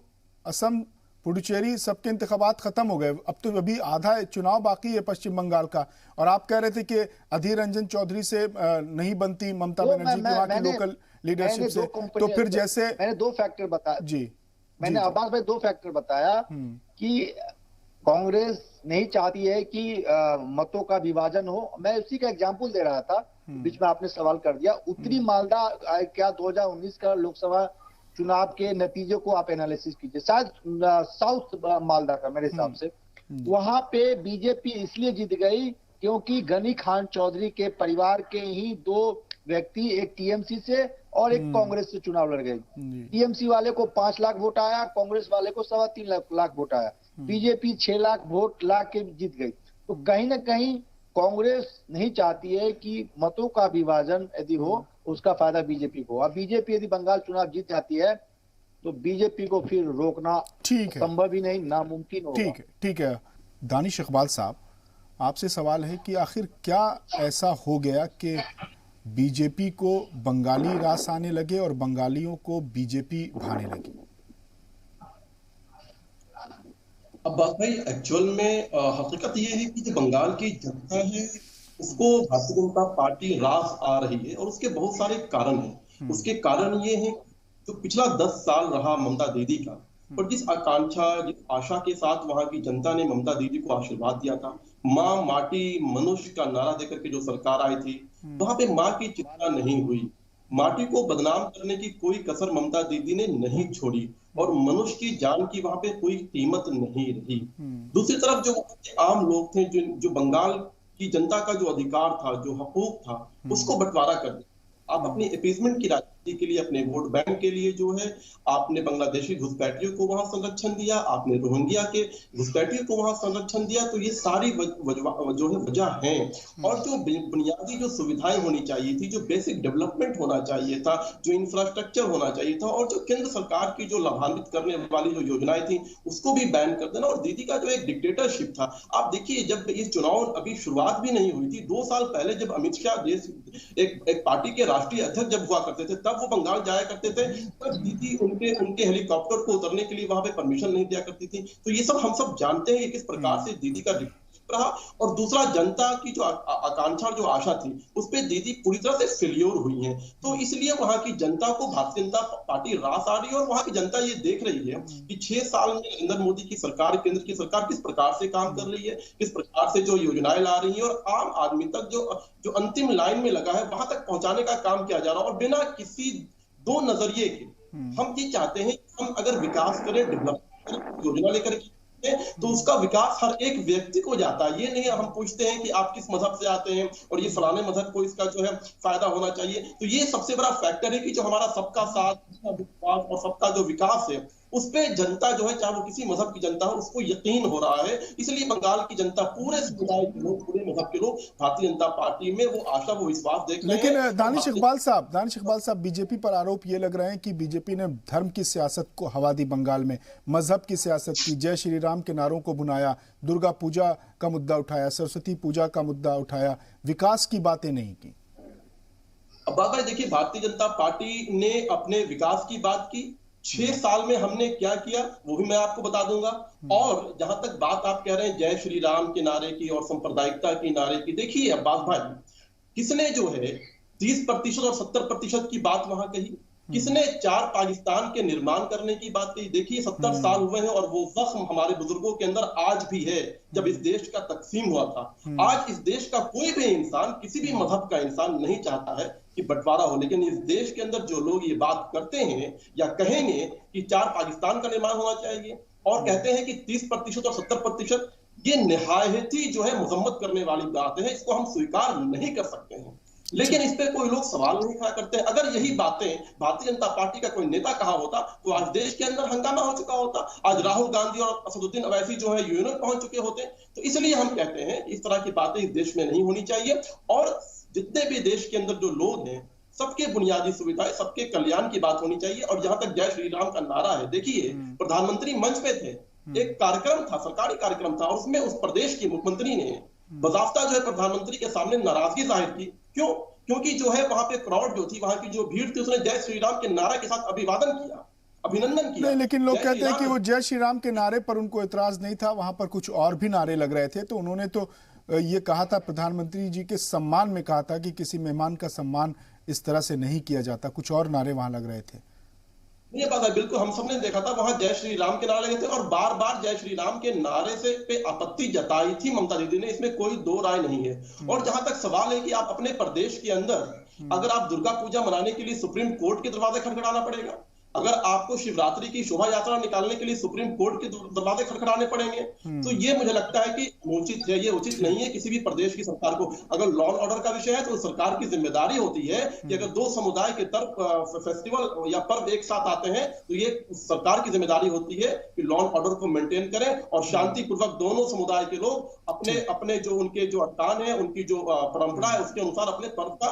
A: असम, पुडुचेरी, सबके इंतखाबात खत्म हो गए। अब तो अभी आधा चुनाव बाकी है पश्चिम बंगाल का। और आप कह रहे थे कि अधीर रंजन चौधरी से नहीं बनती ममता बनर्जी की वहां की लोकल लीडरशिप से, तो फिर जैसे
F: मैंने दो फैक्टर बताया
A: जी,
F: मैंने अब्बास भाई दो फैक्टर बताया कि कांग्रेस नहीं चाहती है कि मतों का विभाजन हो। मैं उसी का एग्जांपल दे रहा था, बीच में आपने सवाल कर दिया। उत्तरी मालदा, क्या 2019 का लोकसभा चुनाव के नतीजों को आप एनालिसिस कीजिए, शायद साउथ मालदा का मेरे हिसाब से, वहां पे बीजेपी इसलिए जीत गई क्योंकि गनी खान चौधरी के परिवार के ही दो व्यक्ति, एक टीएमसी से और एक कांग्रेस से चुनाव लड़ गए। टीएमसी वाले को 5 लाख वोट आया, कांग्रेस वाले को 3.25 लाख वोट आया। बीजेपी 6 लाख वोट ला के जीत गई। तो कहीं ना कहीं कांग्रेस नहीं चाहती है कि मतों का विभाजन यदि हो, उसका फायदा बीजेपी को। अब बीजेपी यदि बंगाल चुनाव जीत जाती है तो बीजेपी को फिर रोकना संभव ही नहीं, नामुमकिन होगा।
A: ठीक है। दानिश इकबाल साहब, आपसे सवाल है कि आखिर क्या ऐसा हो गया कि बीजेपी को बंगाली रास आने लगे और बंगालियों को बीजेपी भाने लगी?
G: अब बात भाई, एक्चुअल में हकीकत ये है कि जो बंगाल की जनता है उसको भारतीय जनता पार्टी रास आ रही है, और उसके बहुत सारे कारण हैं। उसके कारण ये है जो पिछला 10 साल रहा ममता दीदी का, और जिस आकांक्षा, जिस आशा के साथ वहां की जनता ने ममता दीदी को आशीर्वाद दिया था, माँ माटी मनुष्य का नारा देकर के जो सरकार आई थी, वहां पे माँ की चिंता नहीं हुई। माटी को बदनाम करने की कोई कसर ममता दीदी ने नहीं छोड़ी, और मनुष्य की जान की वहां पे कोई कीमत नहीं रही। दूसरी तरफ जो आम लोग थे, जो बंगाल की जनता का जो अधिकार था, जो हकूक था, उसको बंटवारा कर दिया। आप अपनी अपीजमेंट की राजनीति के लिए, अपने वोट बैंक के लिए जो है आपने बांग्लादेशी घुसपैठियों को वहां संरक्षण दिया, आपने रोहिंग्या के घुसपैठियों को वहां संरक्षण दिया। तो ये सारी जो है वजह है। और जो बुनियादी जो सुविधाएं होनी चाहिए थी, जो बेसिक डेवलपमेंट होना चाहिए था, जो इंफ्रास्ट्रक्चर होना चाहिए था, और जो केंद्र सरकार की जो लाभान्वित करने वाली जो योजनाएं थी उसको भी बैन कर देना। और दीदी का जो एक डिक्टेटरशिप था, आप देखिए जब ये चुनाव अभी शुरुआत भी नहीं हुई थी, 2 साल पहले जब अमित शाह एक पार्टी के राष्ट्रीय अध्यक्ष जब हुआ करते थे, तब वो बंगाल जाया करते थे, तब दीदी उनके हेलीकॉप्टर को उतरने के लिए वहां पे परमिशन नहीं दिया करती थी। तो ये सब हम सब जानते हैं कि किस प्रकार से दीदी का रहा। और दूसरा, जनता की जो आकांक्षा, जो आशा थी, उस पे दीदी पूरी तरह से फेल्योर हुई है। तो इसलिए वहां की जनता को भारतीय जनता पार्टी रास आ रही है। और वहां की जनता ये देख रही है कि 6 साल में नरेंद्र मोदी की सरकार, केंद्र की सरकार किस प्रकार से काम कर रही है, किस प्रकार से जो योजनाएं ला रही है, और आम आदमी तक जो अंतिम लाइन में लगा है वहां तक पहुंचाने का काम किया जा रहा है। और बिना किसी दो नजरिए के हम ये चाहते हैं कि हम अगर विकास करें, डेवलपमेंट करें, योजना लेकर तो उसका विकास हर एक व्यक्ति को जाता है। ये नहीं हम पूछते हैं कि आप किस मजहब से आते हैं और ये फलाने मजहब को इसका जो है फायदा होना चाहिए। तो ये सबसे बड़ा फैक्टर है कि जो हमारा सबका साथ, सबका विश्वास और सबका जो विकास है, उस पे जनता जो है, चाहे वो किसी मजहब की जनता हो, उसको यकीन हो रहा है। इसलिए बंगाल की जनता, पूरे समुदाय के लोग, पूरे मजहब के लोग भारतीय जनता पार्टी में वो आशा, वो विश्वास देख रहे हैं।
A: लेकिन दानिश इकबाल साहब, बीजेपी पर आरोप ये लग रहे हैं कि बीजेपी ने धर्म की सियासत को हवा दी बंगाल में, मजहब की सियासत की, जय श्री राम के नारों को बुनाया, दुर्गा पूजा का मुद्दा उठाया, सरस्वती पूजा का मुद्दा उठाया, विकास की बातें नहीं की।
G: अब अगर देखिए, भारतीय जनता पार्टी ने अपने विकास की बात की, 6 साल में हमने क्या किया वो भी मैं आपको बता दूंगा। और जहां तक बात आप कह रहे हैं जय श्री राम के नारे की और सांप्रदायिकता की नारे की, देखिए अब्बास भाई, किसने जो है 30% और 70% की बात वहां कही, किसने 4 पाकिस्तान के निर्माण करने की बात कही। देखिए 70 साल हुए हैं और वो जख्म हमारे बुजुर्गों के अंदर आज भी है, जब इस देश का तकसीम हुआ था। आज इस देश का कोई भी इंसान, किसी भी मजहब का इंसान नहीं चाहता है कि बंटवारा हो, लेकिन इस देश के अंदर जो लोग ये बात करते हैं या कहेंगे कि 4 पाकिस्तान का निर्माण होना चाहिए, और कहते हैं कि 30% और 70%, ये निहायत ही जो है मजम्मत करने वाली बात है। इसको हम स्वीकार नहीं कर सकते हैं। लेकिन इस पे कोई लोग सवाल नहीं खड़ा करते। अगर यही बातें भारतीय जनता पार्टी का कोई नेता कहा होता तो आज देश के अंदर हंगामा हो चुका होता, आज राहुल गांधी और असदुद्दीन अवैसी जो है यूएन पहुंच चुके होते। तो इसलिए हम कहते हैं इस तरह की बातें इस देश में नहीं होनी चाहिए। और जितने भी देश के अंदर जो लोग हैं, सबके बुनियादी सुविधाएं, सबके कल्याण की बात होनी चाहिए। और जहां तक जय श्री राम का नारा है, देखिए प्रधानमंत्री मंच पे थे, एक कार्यक्रम था, सरकारी कार्यक्रम था, और उसमें उस प्रदेश के मुख्यमंत्री ने बजाफ्ता जो है प्रधानमंत्री के सामने नाराजगी जाहिर की। क्यों? क्योंकि जो है वहां पे क्राउड जो थी, वहां की जो भीड़ थी, उसने जय श्री राम के नारे के साथ अभिवादन किया, अभिनंदन किया।
A: नहीं, लेकिन लोग कहते हैं कि वो जय श्री राम के नारे पर उनको एतराज नहीं था, वहां पर कुछ और भी नारे लग रहे थे। तो उन्होंने तो ये कहा था, प्रधानमंत्री जी के सम्मान में कहा था कि किसी मेहमान का सम्मान इस तरह से नहीं किया जाता। कुछ और नारे वहां लग रहे थे।
G: ये बात है, बिल्कुल हम सबने देखा था, वहां जय श्री राम के नारे लगे थे और बार बार जय श्री राम के नारे से पे आपत्ति जताई थी ममता दीदी ने, इसमें कोई दो राय नहीं है। और जहां तक सवाल है कि आप अपने प्रदेश के अंदर अगर आप दुर्गा पूजा मनाने के लिए सुप्रीम कोर्ट के दरवाजे खटखटाना पड़ेगा, अगर आपको शिवरात्रि की शोभा यात्रा निकालने के लिए सुप्रीम कोर्ट के दरवाजे खटखटाने पड़ेंगे, तो ये मुझे लगता है कि अनुचित है, ये उचित नहीं है किसी भी प्रदेश की सरकार को। अगर लॉ एंड ऑर्डर का विषय है तो सरकार की जिम्मेदारी होती है कि अगर दो समुदाय के तरफ फेस्टिवल या पर्व एक साथ आते हैं तो ये सरकार की जिम्मेदारी होती है कि लॉ एंड ऑर्डर को मेंटेन करें और शांतिपूर्वक दोनों समुदाय के लोग अपने अपने जो उनके जो अटान है, उनकी जो परंपरा है, उसके अनुसार अपने पर्व का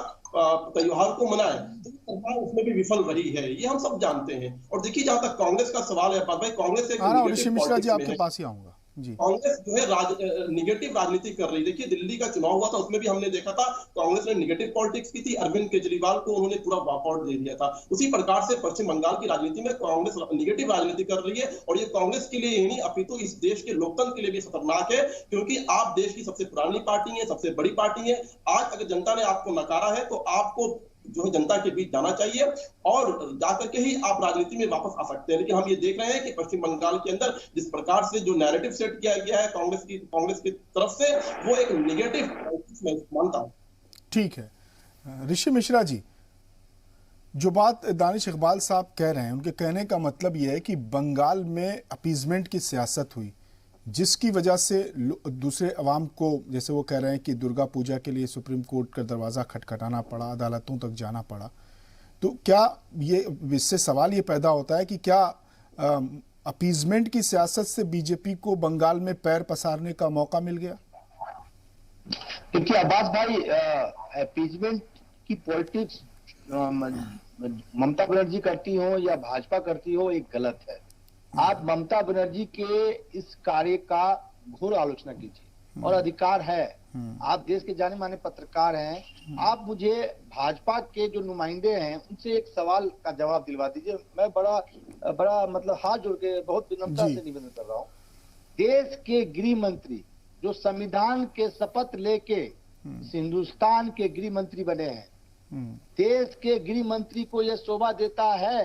G: त्योहार को मनाएं। तो सरकार उसमें भी विफल रही है, ये हम सब जानते हैं। और देखिए जहां तक कांग्रेस का सवाल है, भाई कांग्रेस एक
A: ऋषि मिश्रा जी आपके पास ही आऊंगा जी।
G: कांग्रेस जो है निगेटिव राजनीति कर रही है। देखिए दिल्ली का चुनाव हुआ था, उसमें भी हमने देखा था कांग्रेस ने निगेटिव पॉलिटिक्स की थी, अरविंद केजरीवाल को उन्होंने पूरा वॉकआउट दे दिया था। उसी प्रकार से पश्चिम बंगाल की राजनीति में कांग्रेस निगेटिव राजनीति कर रही है। और ये कांग्रेस के लिए ही नहीं अपितु इस देश के लोकतंत्र के लिए भी खतरनाक है, क्योंकि आप देश की सबसे पुरानी पार्टी है, सबसे बड़ी पार्टी है। आज अगर जनता ने आपको नकारा है तो आपको जो है जनता के बीच जाना चाहिए और जाकर के ही आप राजनीति में वापस आ सकते हैं। लेकिन हम ये देख रहे हैं कि पश्चिम बंगाल के अंदर जिस प्रकार से जो नैरेटिव सेट किया गया है कांग्रेस की तरफ से, वो एक निगेटिव मैं मानता हूं।
A: ठीक है ऋषि मिश्रा जी, जो बात दानिश इकबाल साहब कह रहे हैं, उनके कहने का मतलब यह है कि बंगाल में अपीजमेंट की सियासत हुई, जिसकी वजह से दूसरे अवाम को, जैसे वो कह रहे हैं कि दुर्गा पूजा के लिए सुप्रीम कोर्ट का दरवाज़ा खटखटाना पड़ा, अदालतों तक जाना पड़ा, तो क्या ये इससे सवाल ये पैदा होता है कि क्या अपीजमेंट की सियासत से बीजेपी को बंगाल में पैर पसारने का मौका मिल गया?
F: क्योंकि अब्बास भाई, अपीजमेंट की पॉलिटिक्स ममता बनर्जी करती हो या भाजपा करती हो, एक गलत है। आप ममता बनर्जी के इस कार्य का घोर आलोचना कीजिए और अधिकार है। आप देश के जाने माने पत्रकार हैं, आप मुझे भाजपा के जो नुमाइंदे हैं उनसे एक सवाल का जवाब दिलवा दीजिए। मैं बड़ा मतलब हाथ जोड़ के बहुत विनम्रता से निवेदन कर रहा हूँ। देश के गृह मंत्री जो संविधान के शपथ लेके हिंदुस्तान के गृह मंत्री बने हैं, देश के गृह मंत्री को यह शोभा देता है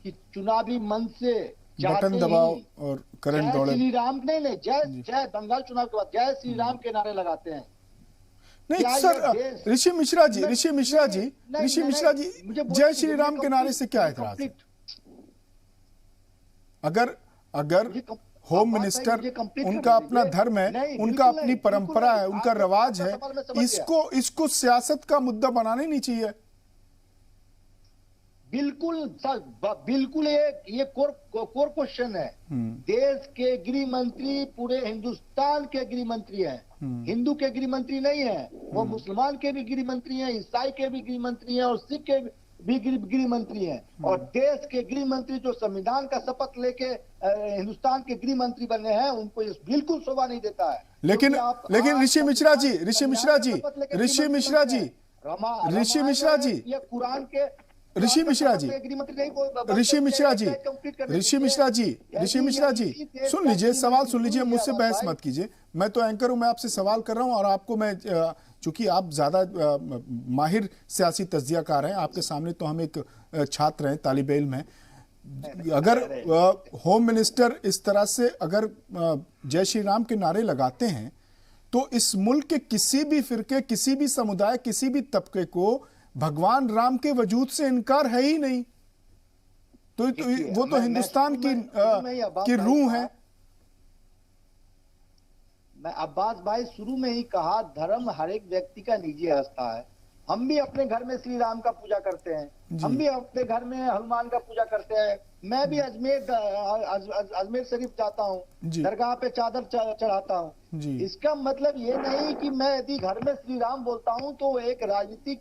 F: कि चुनावी मंच से
A: बटन दबाओ और करंट दौड़े,
F: श्री राम नहीं जय बंगाल चुनाव के बाद जय श्री राम के नारे लगाते हैं।
A: नहीं सर, ऋषि मिश्रा जी, जय श्री राम के नारे से क्या एतराज है? अगर होम मिनिस्टर, उनका अपना धर्म है, उनका अपनी परंपरा है, उनका रवाज है, इसको सियासत का मुद्दा बनाना ही नहीं चाहिए।
F: बिल्कुल ये कोर क्वेश्चन है। देश के गृह मंत्री पूरे हिंदुस्तान के गृह मंत्री हैं, हिंदू के गृह मंत्री नहीं है। वो मुसलमान के भी गृह मंत्री हैं, ईसाई के भी गृह मंत्री हैं और सिख के भी गृह मंत्री हैं। और देश के गृह मंत्री जो संविधान का शपथ लेके हिंदुस्तान के गृह मंत्री बने हैं, उनको ये बिल्कुल शोभा नहीं देता है।
A: लेकिन ऋषि मिश्रा जी,
F: ये कुरान के
A: ऋषि मिश्रा जी, सुन लीजिए, सवाल सुन लीजिए, मुझसे बहस मत कीजिए। मैं तो एंकर हूं, मैं आपसे सवाल कर रहा हूं और आपको मैं, चूंकि आप ज्यादा माहिर सियासी तज्जियाकार हैं, आपके सामने तो हम एक छात्र हैं, तालिब इल्म हैं। अगर होम मिनिस्टर इस तरह से अगर जय श्री राम के नारे लगाते हैं तो इस मुल्क के किसी भी फिरके, किसी भी समुदाय, किसी भी तबके को भगवान राम के वजूद से इनकार है ही नहीं। तो वो तो हिंदुस्तान की रूह है।
F: मैं अब्बास भाई शुरू में ही कहा, धर्म हर एक व्यक्ति का निजी आस्था है। हम भी अपने घर में श्री राम का पूजा करते हैं, हम भी अपने घर में हनुमान का पूजा करते हैं। मैं भी अजमेर शरीफ जाता हूँ, दरगाह पे चादर चढ़ाता हूँ। इसका मतलब ये नहीं कि मैं यदि घर में श्री राम बोलता हूँ तो एक राजनीतिक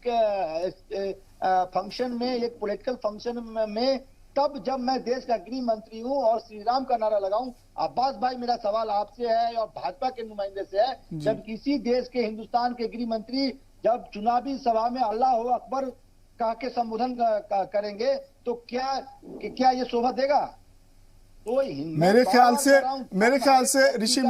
F: फंक्शन में, एक पॉलिटिकल फंक्शन में, तब जब मैं देश का गृह मंत्री हूँ और श्री राम का नारा लगाऊं। अब्बास भाई, मेरा सवाल आपसे है और भाजपा के नुमाइंदे से है, जब किसी देश के, हिंदुस्तान के गृह मंत्री जब चुनावी सभा में अल्लाह अकबर कह के संबोधन करेंगे तो क्या ये शोभा देगा? तो
A: मेरे ख्याल से ऋषि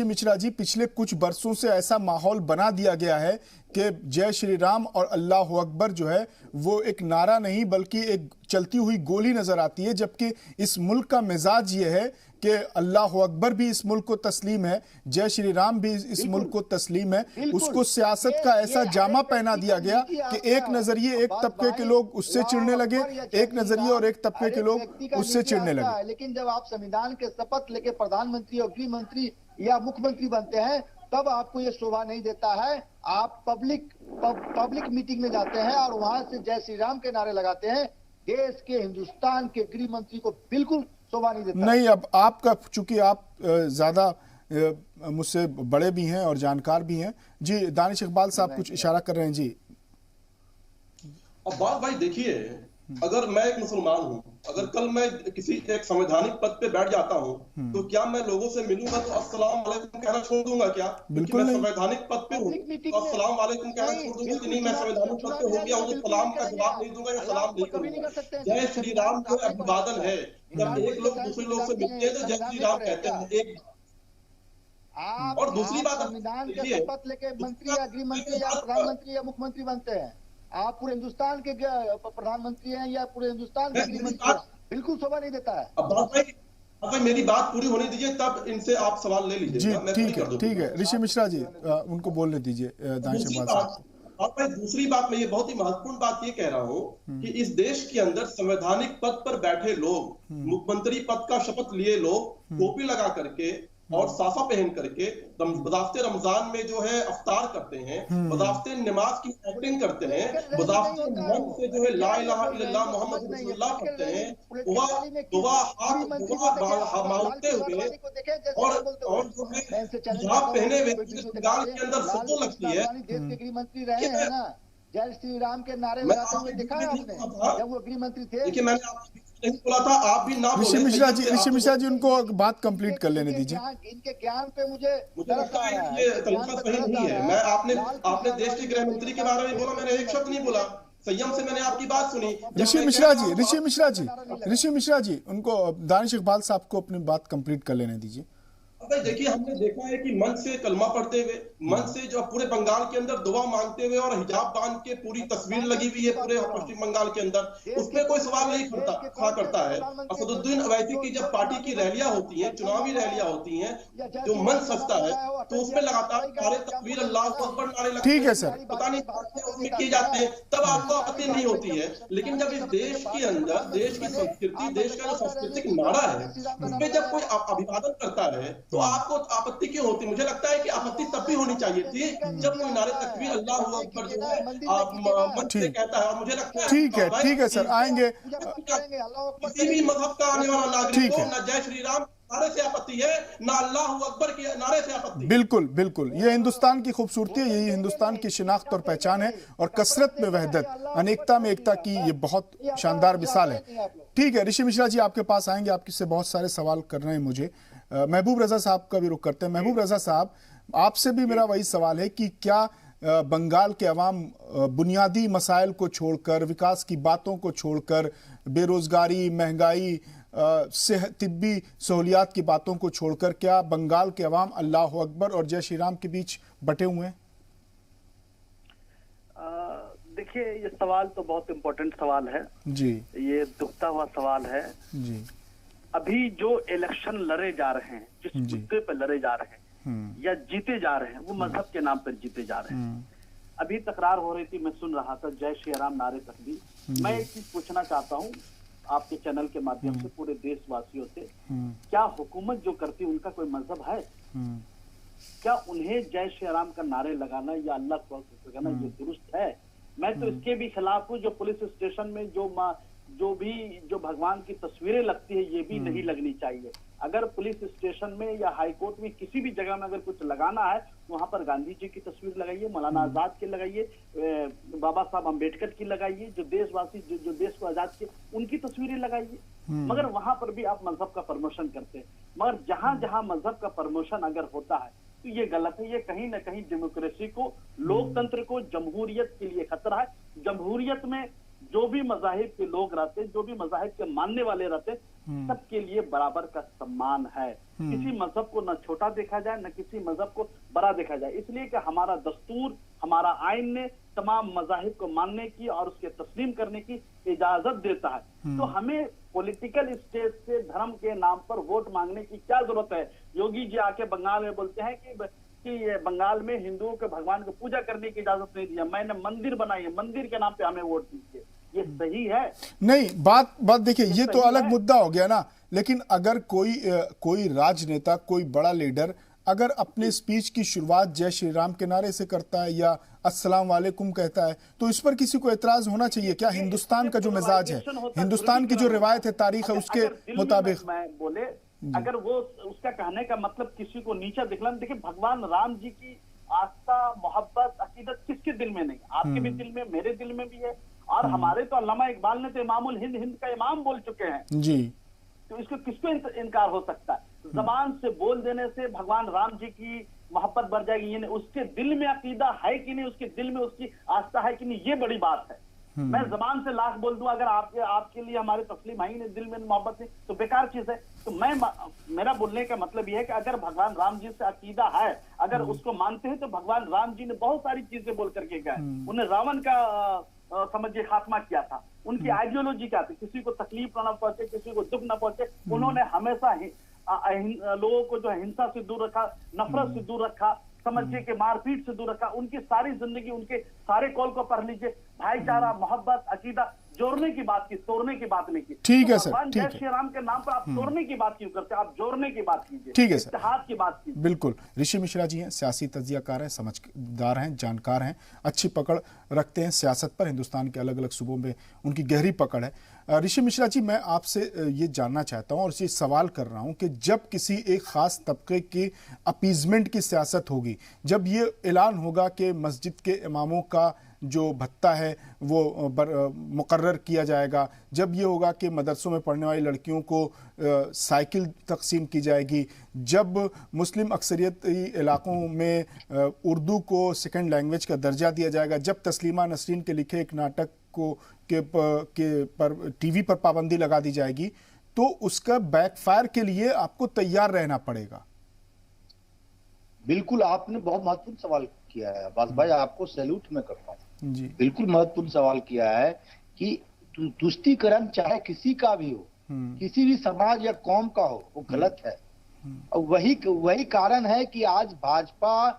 A: मिश्रा जी, पिछले कुछ बरसों से ऐसा माहौल बना दिया गया है कि जय श्री राम और अल्लाह अकबर जो है वो एक नारा नहीं बल्कि एक चलती हुई गोली नजर आती है। जबकि इस मुल्क का मिजाज ये है कि अल्लाह अकबर भी इस मुल्क को तस्लीम है, जय श्री राम भी इस मुल्क को तस्लीम है। उसको सियासत का ऐसा जामा पहना दिया गया कि एक नजरिए एक तबके के लोग उससे चिढ़ने लगे, एक नजरिए और एक तबके के लोग उससे चिढ़ने लगे।
F: लेकिन जब आप संविधान के शपथ लेके प्रधानमंत्री और गृह मंत्री या मुख्यमंत्री बनते हैं तब आपको ये शोभा नहीं देता है। आप पब्लिक मीटिंग में जाते हैं और वहां से जय श्री राम के नारे लगाते हैं। देश के, हिंदुस्तान के गृह मंत्री को बिल्कुल शोभा नहीं देता।
A: नहीं, अब आपका, चूंकि आप ज्यादा मुझसे बड़े भी हैं और जानकार भी हैं जी। दानिश इकबाल साहब कुछ इशारा कर रहे हैं जी।
G: अब बात भाई देखिए, अगर मैं एक मुसलमान हूँ, अगर कल मैं किसी एक संवैधानिक पद पे बैठ जाता हूँ तो क्या मैं लोगों से मिलूंगा तो अस्सलाम वालेकुम कहना छोड़ दूंगा क्या? बिल्कुल मैं संवैधानिक पद पे हूँ तो अस्सलाम वालेकुम कहना छोड़ दूंगा कि नहीं? मैं संवैधानिक पद पे हो गया हूँ तो सलाम का जवाब नहीं दूंगा या सलाम नहीं करूंगा। जय श्री राम जो अभिवादन है, जब एक लोग दूसरे लोग से मिलते हैं तो जय श्री राम कहते हैं एक। और दूसरी बात,
F: संविधान के शपथ लेके मंत्री या गृह मंत्री या प्रधानमंत्री या मुख्यमंत्री बनते हैं, आप पूरे हिंदुस्तान के प्रधानमंत्री हैं या पूरे हिंदुस्तान के गृह मंत्री, बिल्कुल शोभा नहीं देता है।
G: अब भाई मेरी बात पूरी होने दीजिए, तब इनसे आप सवाल ले लीजिए जी।
A: ठीक है ऋषि मिश्रा जी, उनको बोलने दीजिए।
G: और मैं दूसरी बात में ये बहुत ही महत्वपूर्ण बात ये कह रहा हूँ कि इस देश के अंदर संवैधानिक पद पर बैठे लोग, मुख्यमंत्री पद का शपथ लिए लोग टोपी लगा करके और साफा पहन करके बजाफ्ते रमजान में जो है अफ्तार करते हैं, बजाफ्ते नमाज की एक्टिंग करते हैं, बजाफ्ते मन से जो है ला इलाहा इल्लल्लाह मोहम्मद रसूलुल्लाह पढ़ते हैं, दुआ हाथ मांगते हुए और जो है हिजाब पहने हुए बंगाल के अंदर फोटो लगती है।
F: देश के गृह मंत्री रहे हैं ना, जय श्री राम के नारे लगाते हुए देखा है आपने जब वो गृह मंत्री थे।
G: देखिए मैंने आपको नहीं बोला था, आप भी ना बोले।
A: ऋषि मिश्रा जी उनको बात कंप्लीट कर लेने दीजिए।
F: इनके ज्ञान पे मुझे
G: लगता है कि ये तरीका सही नहीं है। मैं आपने देश के गृह मंत्री के बारे में बोला, मैंने एक शब्द नहीं बोला, संयम से मैंने आपकी बात सुनी।
A: ऋषि मिश्रा जी उनको दानिश इकबाल साहब को अपनी बात कंप्लीट कर लेने दीजिए।
G: भाई देखिए, हमने देखा है कि मन से कलमा पढ़ते हुए, मन से जो पूरे बंगाल के अंदर दुआ मांगते हुए और हिजाब बांध के पूरी तस्वीर लगी हुई है पूरे पश्चिम बंगाल के अंदर, उसमें कोई सवाल नहीं खड़ा करता है। असदुद्दीन अवैसी की जब पार्टी की रैलियां होती हैं, चुनावी रैलियां होती हैं, जो मन सजता है तो उसमें लगातार सारे तस्वीर अल्लाह अकबर नारे लगते हैं।
A: ठीक है सर,
G: पता नहीं उसमें किए जाते हैं, तब आपको आपत्ति नहीं होती है। लेकिन जब इस देश के अंदर देश की संस्कृति, देश का जो सांस्कृतिक नारा है, उसमें जब कोई अभिवादन करता है तो आपको आपत्ति क्यों होती? मुझे लगता है कि आपत्ति तब भी होनी चाहिए थी जब कोई नारे तकबीर अल्लाहू अकबर जो है मन से कहता है। और मुझे लगता है
A: ठीक है सर, आएंगे।
G: किसी भी मजहब का आने वाला नागरिक को न जय श्री राम नारे से आपत्ति है, ना अल्लाहू अकबर के नारे से आपत्ति।
A: बिल्कुल ये हिंदुस्तान की खूबसूरती है, यही हिंदुस्तान की शिनाख्त और पहचान है, और कसरत में वहदत, अनेकता में एकता की ये बहुत शानदार मिसाल है। ठीक है ऋषि मिश्रा जी, आपके पास आएंगे, आपके से बहुत सारे सवाल करने हैं मुझे। महबूब रजा साहब का भी रुख करते हैं। महबूब रजा साहब, आपसे भी मेरा वही सवाल है कि क्या बंगाल के अवाम बुनियादी मसाइल को छोड़कर, विकास की बातों को छोड़कर, बेरोजगारी, महंगाई, तिब्बी सहूलियात की बातों को छोड़कर, क्या बंगाल के अवाम अल्लाह अकबर और जय श्री राम के बीच बटे हुए हैं?
H: देखिए, ये सवाल तो बहुत इम्पोर्टेंट सवाल है
A: जी,
H: ये दुखता हुआ सवाल है
A: जी।
H: अभी जो इलेक्शन लड़े जा रहे हैं, जिस मुद्दे पर लड़े जा रहे हैं या जीते जा रहे हैं, वो मजहब के नाम पर जीते जा रहे हैं। अभी तकरार हो रही थी, मैं सुन रहा था, जय श्री राम नारे तकबीर। मैं एक चीज पूछना चाहता हूँ आपके चैनल के माध्यम से पूरे देशवासियों से, क्या हुकूमत जो करती है उनका कोई मजहब है? क्या उन्हें जय श्री राम का नारे लगाना या अल्लाह को लगाना ये दुरुस्त है? मैं तो इसके भी खिलाफ हूँ। जो पुलिस स्टेशन में जो भगवान की तस्वीरें लगती है, ये भी नहीं लगनी चाहिए। अगर पुलिस स्टेशन में या हाई कोर्ट में किसी भी जगह में अगर कुछ लगाना है, वहां पर गांधी जी की तस्वीर लगाइए, मौलाना आजाद की लगाइए, बाबा साहब अम्बेडकर की लगाइए, जो देशवासी जो देश को आजाद किए उनकी तस्वीरें लगाइए। मगर वहां पर भी आप मजहब का प्रमोशन करते हैं। मगर जहां जहां मजहब का प्रमोशन अगर होता है तो ये गलत है। ये कहीं ना कहीं डेमोक्रेसी को, लोकतंत्र को, जमहूरियत के लिए खतरा है। जमहूरियत में जो भी मजाहिब के लोग रहते, जो भी मजाहिब के मानने वाले रहते, सबके लिए बराबर का सम्मान है। किसी मजहब को न छोटा देखा जाए, न किसी मजहब को बड़ा देखा जाए। इसलिए कि हमारा दस्तूर, हमारा आइन ने तमाम मजाहिब को मानने की और उसके तस्लीम करने की इजाजत देता है। तो हमें पॉलिटिकल स्टेज से धर्म के नाम पर वोट मांगने की क्या जरूरत है? योगी जी आके बंगाल में बोलते हैं कि बंगाल में हिंदुओं के भगवान को पूजा करने की इजाजत नहीं दिया, मैंने मंदिर बनाई है, मंदिर के नाम पे हमें वोट दीजिए। ये सही है? नहीं, बात देखिए, ये तो अलग मुद्दा हो गया ना। लेकिन अगर कोई राजनेता, कोई बड़ा लीडर अगर अपने स्पीच की शुरुआत जय श्री राम के नारे से करता है या अस्सलाम वालेकुम कहता है, तो इस पर किसी को एतराज होना चाहिए क्या? हिंदुस्तान का जो मिजाज है, हिंदुस्तान की जो रिवायत है, तारीख है, उसके मुताबिक बोले, अगर वो उसका कहने का मतलब किसी को नीचा दिखलाना। देखिए, भगवान राम जी की आस्था, मोहब्बत, अकीदत किसके दिल में नहीं? आपके भी दिल में, मेरे दिल में भी है। और हमारे तो अल्लामा इकबाल ने तो इमामुल हिंद, हिंद का इमाम बोल चुके हैं जी। तो इसको किसको इनकार हो सकता है? जबान से बोल देने से भगवान राम जी की मोहब्बत बढ़ जाएगी, ये नहीं। उसके दिल में अकीदा है कि नहीं, उसके दिल में उसकी आस्था है कि नहीं, ये बड़ी बात है। मैं जबान से लाख बोल दूं, अगर आपके लिए हमारे तस्लीम है ही नहीं, दिल में मोहब्बत नहीं, तो बेकार चीज है। तो मेरा बोलने का मतलब यह है कि अगर भगवान राम जी से अकीदा है, अगर उसको मानते हैं, तो भगवान राम जी ने बहुत सारी चीजें बोल करके गए। उन्हें रावण का समझिए खात्मा किया था। उनकी आइडियोलॉजी क्या थी? किसी को तकलीफ न पहुंचे, किसी को दुख न पहुंचे। उन्होंने हमेशा लोगों को जो हिंसा से दूर रखा, नफरत से दूर रखा, समझिए कि मारपीट से दूर रखा। उनकी सारी जिंदगी, उनके सारे कॉल को पढ़ लीजिए, भाईचारा, मोहब्बत, अकीदा, जोड़ने की बात की, तोड़ने की बात नहीं की।
A: ठीक है
H: तो
A: सर,
H: भगवान
A: ठीक
H: जय
A: है।
H: श्री राम के नाम पर आप तोड़ने की बात क्यों करते हैं? आप जोड़ने की बात कीजिए,
A: ठीक है सर,
H: इत्तेहाद की बात कीजिए।
A: बिल्कुल। ऋषि मिश्रा जी हैं, सियासी तज्जियाकार हैं, समझदार हैं, जानकार हैं, अच्छी पकड़ रखते हैं सियासत पर, हिंदुस्तान के अलग अलग सूबों में उनकी गहरी पकड़ है। ऋषि मिश्रा जी, मैं आपसे ये जानना चाहता हूं और ये सवाल कर रहा हूं कि जब किसी एक खास तबके की अपीजमेंट की सियासत होगी, जब ये ऐलान होगा कि मस्जिद के इमामों का जो भत्ता है वो मुकर्रर किया जाएगा, जब ये होगा कि मदरसों में पढ़ने वाली लड़कियों को साइकिल तकसीम की जाएगी, जब मुस्लिम अक्सरियती इलाकों में उर्दू को सेकंड लैंग्वेज का दर्जा दिया जाएगा, जब तस्लीमा नसरीन के लिखे एक नाटक को पर टीवी पर पाबंदी लगा दी जाएगी, तो उसका बैकफायर के लिए आपको तैयार रहना पड़ेगा।
F: बिल्कुल, आपने बहुत महत्वपूर्ण सवाल किया है अब्बास भाई, आपको सैल्यूट मैं करता हूँ जी। बिल्कुल महत्वपूर्ण सवाल किया है कि तुष्टीकरण चाहे किसी का भी हो, किसी भी समाज या कौम का हो, वो गलत है। और वही कारण है कि आज भाजपा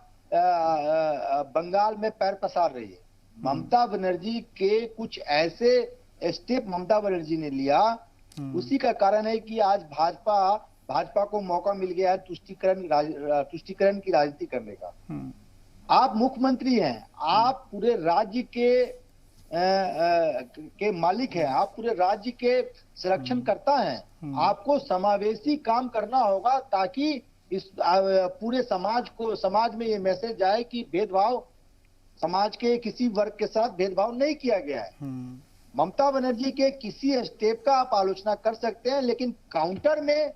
F: बंगाल में पैर पसार रही है। ममता बनर्जी के कुछ ऐसे स्टेप ममता बनर्जी ने लिया, उसी का कारण है कि आज भाजपा को मौका मिल गया है तुष्टीकरण की राजनीति करने का। आप मुख्यमंत्री हैं, आप पूरे राज्य के मालिक हैं, आप पूरे राज्य के संरक्षण करता हैं। आपको समावेशी काम करना होगा ताकि इस पूरे समाज में ये मैसेज जाए कि भेदभाव, समाज के किसी वर्ग के साथ भेदभाव नहीं किया गया है। ममता बनर्जी के किसी स्टेप का आप आलोचना कर सकते हैं, लेकिन काउंटर में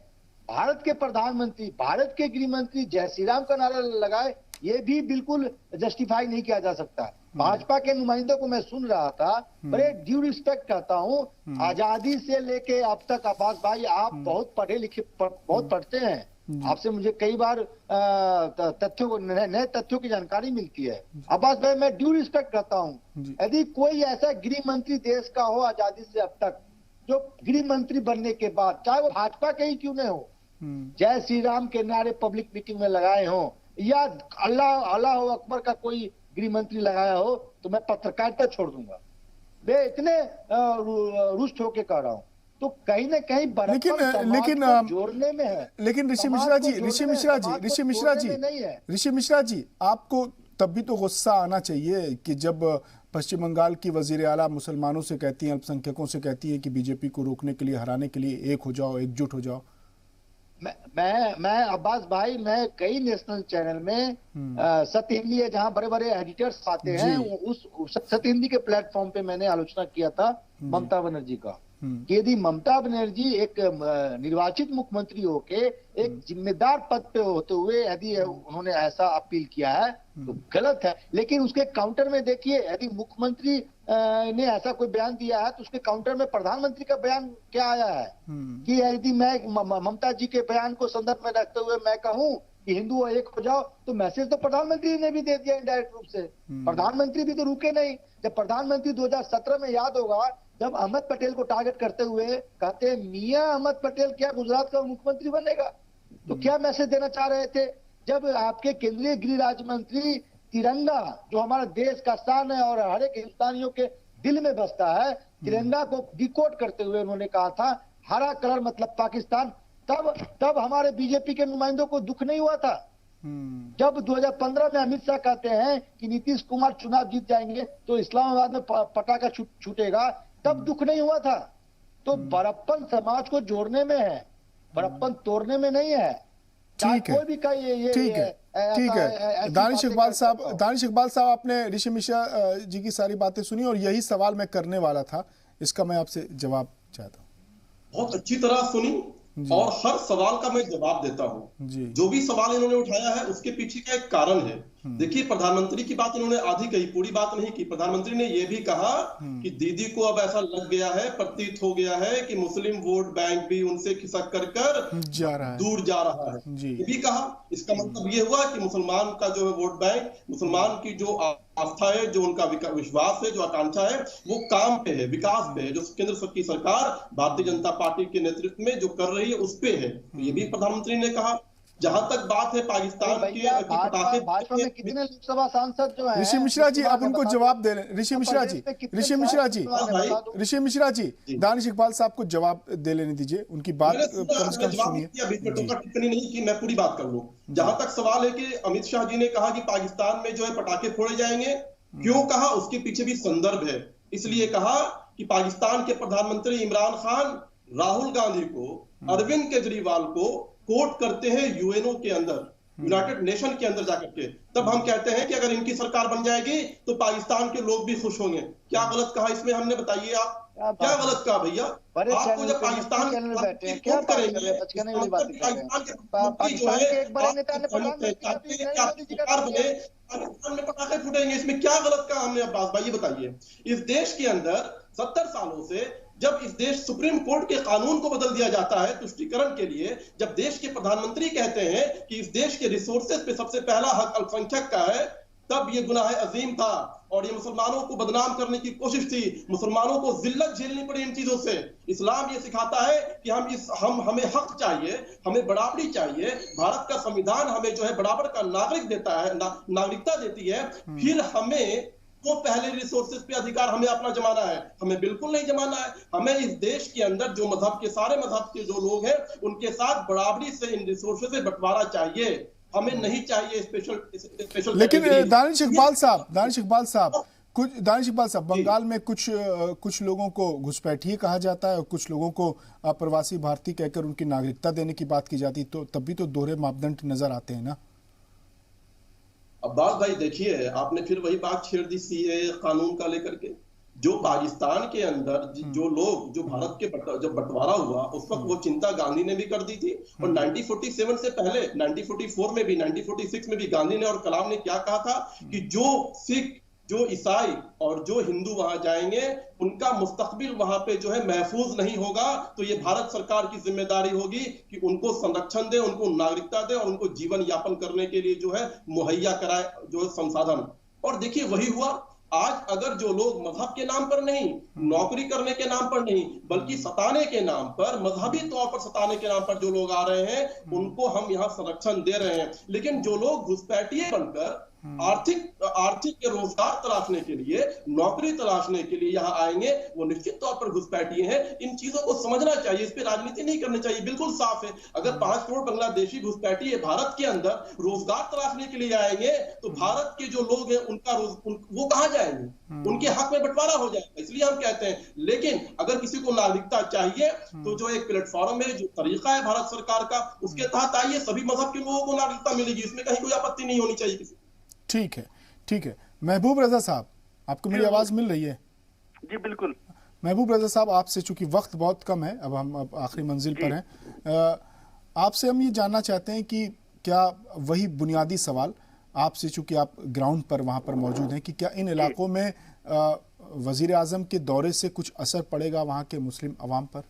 F: भारत के प्रधानमंत्री, भारत के गृह मंत्री जय श्री राम का नारा लगाए, ये भी बिल्कुल जस्टिफाई नहीं किया जा सकता। भाजपा के नुमाइंदों को मैं सुन रहा था, बड़े ड्यू रिस्पेक्ट करता हूँ, आजादी से लेके अब तक अब्बास भाई आप बहुत पढ़े लिखे, बहुत पढ़ते हैं, आपसे मुझे कई बार नए तथ्यों की जानकारी मिलती है। अब्बास भाई, मैं ड्यू रिस्पेक्ट करता हूँ, यदि कोई ऐसा गृह मंत्री देश का हो आजादी से अब तक, जो गृह मंत्री बनने के बाद, चाहे वो भाजपा के ही क्यों न हो, जय श्री राम के नारे पब्लिक मीटिंग में लगाए हो या अल्लाह अकबर का कोई गृह मंत्री लगाया हो, तो मैं पत्रकारिता छोड़ दूंगा। मैं इतने रुष्ट होके कह रहा हूँ। तो कहीं ना कहीं लेकिन जोड़ने में है।
A: लेकिन ऋषि मिश्रा जी, आपको तब भी तो गुस्सा आना चाहिए कि जब पश्चिम बंगाल की वजीर आला मुसलमानों से कहती हैं, अल्पसंख्यकों से कहती है कि बीजेपी को रोकने के लिए, हराने के लिए एक हो जाओ, एकजुट हो जाओ।
F: मैं अब्बास भाई, मैं कई नेशनल चैनल में सत्य हिंदी है जहां बड़े बड़े एडिटर्स आते हैं, उस सत्य हिंदी के प्लेटफॉर्म पे मैंने आलोचना किया था ममता बनर्जी का, कि यदि ममता बनर्जी एक निर्वाचित मुख्यमंत्री होके एक जिम्मेदार पद पे होते हुए यदि उन्होंने ऐसा अपील किया है तो गलत है। लेकिन उसके काउंटर में देखिए, यदि मुख्यमंत्री ने ऐसा कोई बयान दिया है तो उसके काउंटर में प्रधानमंत्री का बयान क्या आया है कि यदि मैं ममता जी के बयान को संदर्भ में रखते हुए मैं कहूं कि हिंदू एक हो जाओ, तो मैसेज तो प्रधानमंत्री ने भी दे दिया इनडायरेक्ट रूप से। प्रधानमंत्री भी तो रुके नहीं। जब प्रधानमंत्री 2017 में याद होगा, जब अहमद पटेल को टारगेट करते हुए कहते हैं मियां अहमद पटेल क्या गुजरात का मुख्यमंत्री बनेगा, तो क्या मैसेज देना चाह रहे थे? जब आपके केंद्रीय गृह राज्य मंत्री तिरंगा, जो हमारा देश का शान है और हर एक हिंदुस्तानियों के दिल में बसता है, तिरंगा को डिकोड करते हुए उन्होंने कहा था हरा कलर मतलब पाकिस्तान, तब हमारे बीजेपी के नुमाइंदों को दुख नहीं हुआ था। जब 2015 में अमित शाह कहते हैं कि नीतीश कुमार चुनाव जीत जाएंगे तो इस्लामाबाद में पटाखा छूटेगा, तब दुख नहीं हुआ था। तो बड़प्पन समाज को जोड़ने में है, बड़प्पन तोड़ने में नहीं है।
A: ठीक है, ठीक है। दानिश इकबाल साहब, आपने ऋषि मिश्रा जी की सारी बातें सुनी और यही सवाल मैं करने वाला था, इसका मैं आपसे जवाब चाहता हूँ।
G: बहुत अच्छी तरह सुनी और हर सवाल का मैं जवाब देता हूँ। जो भी सवाल इन्होंने उठाया है उसके पीछे का एक कारण है। देखिए, प्रधानमंत्री की बात इन्होंने आधी कही, पूरी बात नहीं की। प्रधानमंत्री ने यह भी कहा कि दीदी को अब ऐसा लग गया है, प्रतीत हो गया है कि मुस्लिम वोट बैंक भी उनसे खिसक कर दूर जा रहा है। ये भी कहा। इसका मतलब ये हुआ कि मुसलमान का जो है वोट बैंक, मुसलमान की जो आस्था है, जो उनका विश्वास है, जो आकांक्षा है, वो काम पे है, विकास पे है, जो केंद्र की सरकार भारतीय जनता पार्टी के नेतृत्व में जो कर रही है उस पे है। ये भी प्रधानमंत्री ने कहा। जहां तक बात है पाकिस्तान के
F: भाजपा में कितने लोकसभा सांसद जो हैं,
A: ऋषि मिश्रा जी अब उनको जवाब दे रहे हैं। ऋषि मिश्रा जी दानिश इकबाल साहब को जवाब दे लेने दीजिए, उनकी बात कम से कम सुनिए।
G: टिप्पणी नहीं की, मैं पूरी बात कर लूं। जहां तक सवाल है कि अमित शाह जी ने कहा कि पाकिस्तान में जो है पटाखे फोड़े जाएंगे, क्यों कहा, उसके पीछे भी संदर्भ है। इसलिए कहा कि पाकिस्तान के प्रधानमंत्री इमरान खान राहुल गांधी को, अरविंद केजरीवाल को कोट करते हैं यूएनओ के अंदर, यूनाइटेड नेशन के अंदर जाकर के। तब हम कहते हैं कि अगर इनकी सरकार बन जाएगी तो पाकिस्तान के लोग भी खुश होंगे। क्या गलत कहा इसमें हमने, बताइए आप क्या गलत कहा भैया? आपको जब पाकिस्तान कोट करेंगे, पाकिस्तान में पटाखे फूटेंगे, इसमें क्या गलत कहा हमने अब्बास भाई, ये बताइए। इस देश के अंदर 70 सालों से जब इस देश सुप्रीम कोर्ट के कानून को बदल दिया जाता है तुष्टीकरण के लिए, जब देश के प्रधानमंत्री कहते हैं कि इस देश के रिसोर्सेज पे सबसे पहला हक अल्पसंख्यक का है, तब ये गुनाह अजीम था और ये मुसलमानों को बदनाम करने की कोशिश थी। मुसलमानों को जिल्लत झेलनी पड़ी इन चीजों से। इस्लाम ये सिखाता है कि हमें हक चाहिए, हमें बराबरी चाहिए। भारत का संविधान हमें जो है बराबर का नागरिक देता है, नागरिकता देती है। फिर हमें तो पहले रिसोर्सेज पे अधिकार हमें अपना जमाना है, हमें बिल्कुल नहीं जमाना है। हमें इस देश के अंदर जो मजहब के, सारे मजहब के जो लोग हैं उनके साथ बराबरी से इन रिसोर्सेज से बंटवारा चाहिए, हमें नहीं चाहिए स्पेशल।
A: लेकिन दानिश इकबाल साहब बंगाल में कुछ लोगों को घुसपैठिए कहा जाता है और कुछ लोगों को अप्रवासी भारतीय कहकर उनकी नागरिकता देने की बात की जाती, तो तब भी तो दोहरे मापदंड नजर आते हैं ना।
G: अब्बास भाई देखिए, आपने फिर वही बात छेड़ दी सीएए कानून का लेकर के। जो पाकिस्तान के अंदर जो लोग, जो भारत के जब बंटवारा हुआ उस वक्त वो चिंता गांधी ने भी कर दी थी, और 1947 से पहले 1944 में भी, 1946 में भी गांधी ने और कलाम ने क्या कहा था कि जो सिख, जो ईसाई और जो हिंदू वहां जाएंगे उनका मुस्तकबिल वहां पे जो है महफूज नहीं होगा, तो ये भारत सरकार की जिम्मेदारी होगी कि उनको संरक्षण दे, उनको नागरिकता दे और उनको जीवन यापन करने के लिए जो है मुहैया कराए जो है संसाधन। और देखिए वही हुआ। आज अगर जो लोग मजहब के नाम पर नहीं, नौकरी करने के नाम पर नहीं, बल्कि सताने के नाम पर, मजहबी तौर पर सताने के नाम पर जो लोग आ रहे हैं, उनको हम यहाँ संरक्षण दे रहे हैं। लेकिन जो लोग घुसपैठिए बनकर आर्थिक रोजगार तलाशने के लिए, नौकरी तलाशने के लिए यहाँ आएंगे, वो निश्चित तौर पर घुसपैठिए हैं। इन चीजों को समझना चाहिए, इस पे राजनीति नहीं करनी चाहिए। बिल्कुल साफ है, अगर 5 करोड़ बांग्लादेशी घुसपैठिए भारत के अंदर रोजगार तलाशने के लिए आएंगे तो भारत के जो लोग हैं उनका वो कहां जाएंगे, उनके हक में बंटवारा हो जाएगा। इसलिए हम कहते हैं, लेकिन अगर किसी को नागरिकता चाहिए तो जो एक प्लेटफॉर्म है, जो तरीका है भारत सरकार का, उसके तहत आइए, सभी मजहब के लोगों को नागरिकता मिलेगी, इसमें कहीं कोई आपत्ति नहीं होनी चाहिए किसी।
A: ठीक है। महबूब रजा साहब, आपको मेरी आवाज मिल रही है?
H: जी बिल्कुल।
A: महबूब रजा साहब, आपसे चूंकि वक्त बहुत कम है, अब हम आखिरी मंजिल पर हैं, आपसे हम ये जानना चाहते हैं कि क्या वही बुनियादी सवाल आपसे, चूंकि आप ग्राउंड पर वहां पर मौजूद हैं, कि क्या इन इलाकों में वजीर आजम के दौरे से कुछ असर पड़ेगा वहां के मुस्लिम अवाम पर?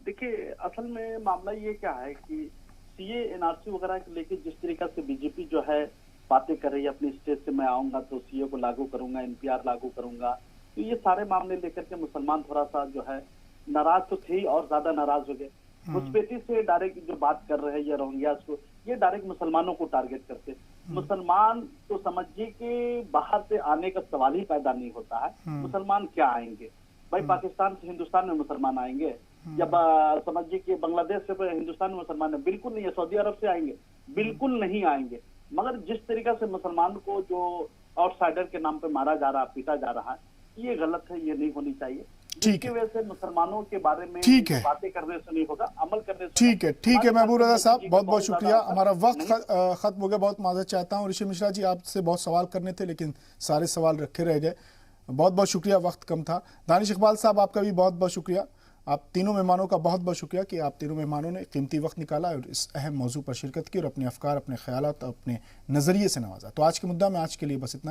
H: देखिए, असल में मामला ये क्या है कि सीए एनआरसी वगैरह को लेकर जिस तरीका से बीजेपी जो है बातें कर रही है अपनी स्टेज से, मैं आऊंगा तो सीए को लागू करूंगा, एनपीआर लागू करूंगा, तो ये सारे मामले लेकर के मुसलमान थोड़ा सा जो है नाराज तो थे और ज्यादा नाराज हो गए। घुसपैठी से डायरेक्ट जो बात कर रहे हैं या रोहिंग्यास को, ये डायरेक्ट मुसलमानों को टारगेट करते। मुसलमान तो समझिए कि बाहर से आने का सवाल ही पैदा नहीं होता है। मुसलमान क्या आएंगे भाई? पाकिस्तान से हिंदुस्तान में मुसलमान आएंगे या समझिए कि बांग्लादेश से हिंदुस्तान में मुसलमान है? बिल्कुल नहीं है। सऊदी अरब से आएंगे? बिल्कुल नहीं आएंगे। मगर जिस तरीका से मुसलमान को जो आउटसाइडर के नाम पे मारा जा रहा है, पीटा जा रहा है, ये गलत है, ये नहीं होनी चाहिए।
A: ठीक है,
H: वजह से मुसलमानों के बारे में बातें करने से नहीं होगा, अमल करने से।
A: ठीक है महबूब रजा साहब, बहुत बहुत शुक्रिया। हमारा वक्त खत्म हो गया, बहुत माजरत चाहता हूँ। ऋषि मिश्रा जी, आपसे बहुत सवाल करने थे लेकिन सारे सवाल रखे रह गए, बहुत बहुत शुक्रिया, वक्त कम था। दानिश इकबाल साहब, आपका भी बहुत बहुत शुक्रिया। आप तीनों मेहमानों का बहुत बहुत शुक्रिया कि आप तीनों मेहमानों ने कीमती वक्त निकाला और इस अहम मौजू पर शिरकत की और अपने अफकार, अपने ख्यालात, अपने नज़रिए से नवाजा। तो आज के मुद्दा में आज के लिए बस इतना ही।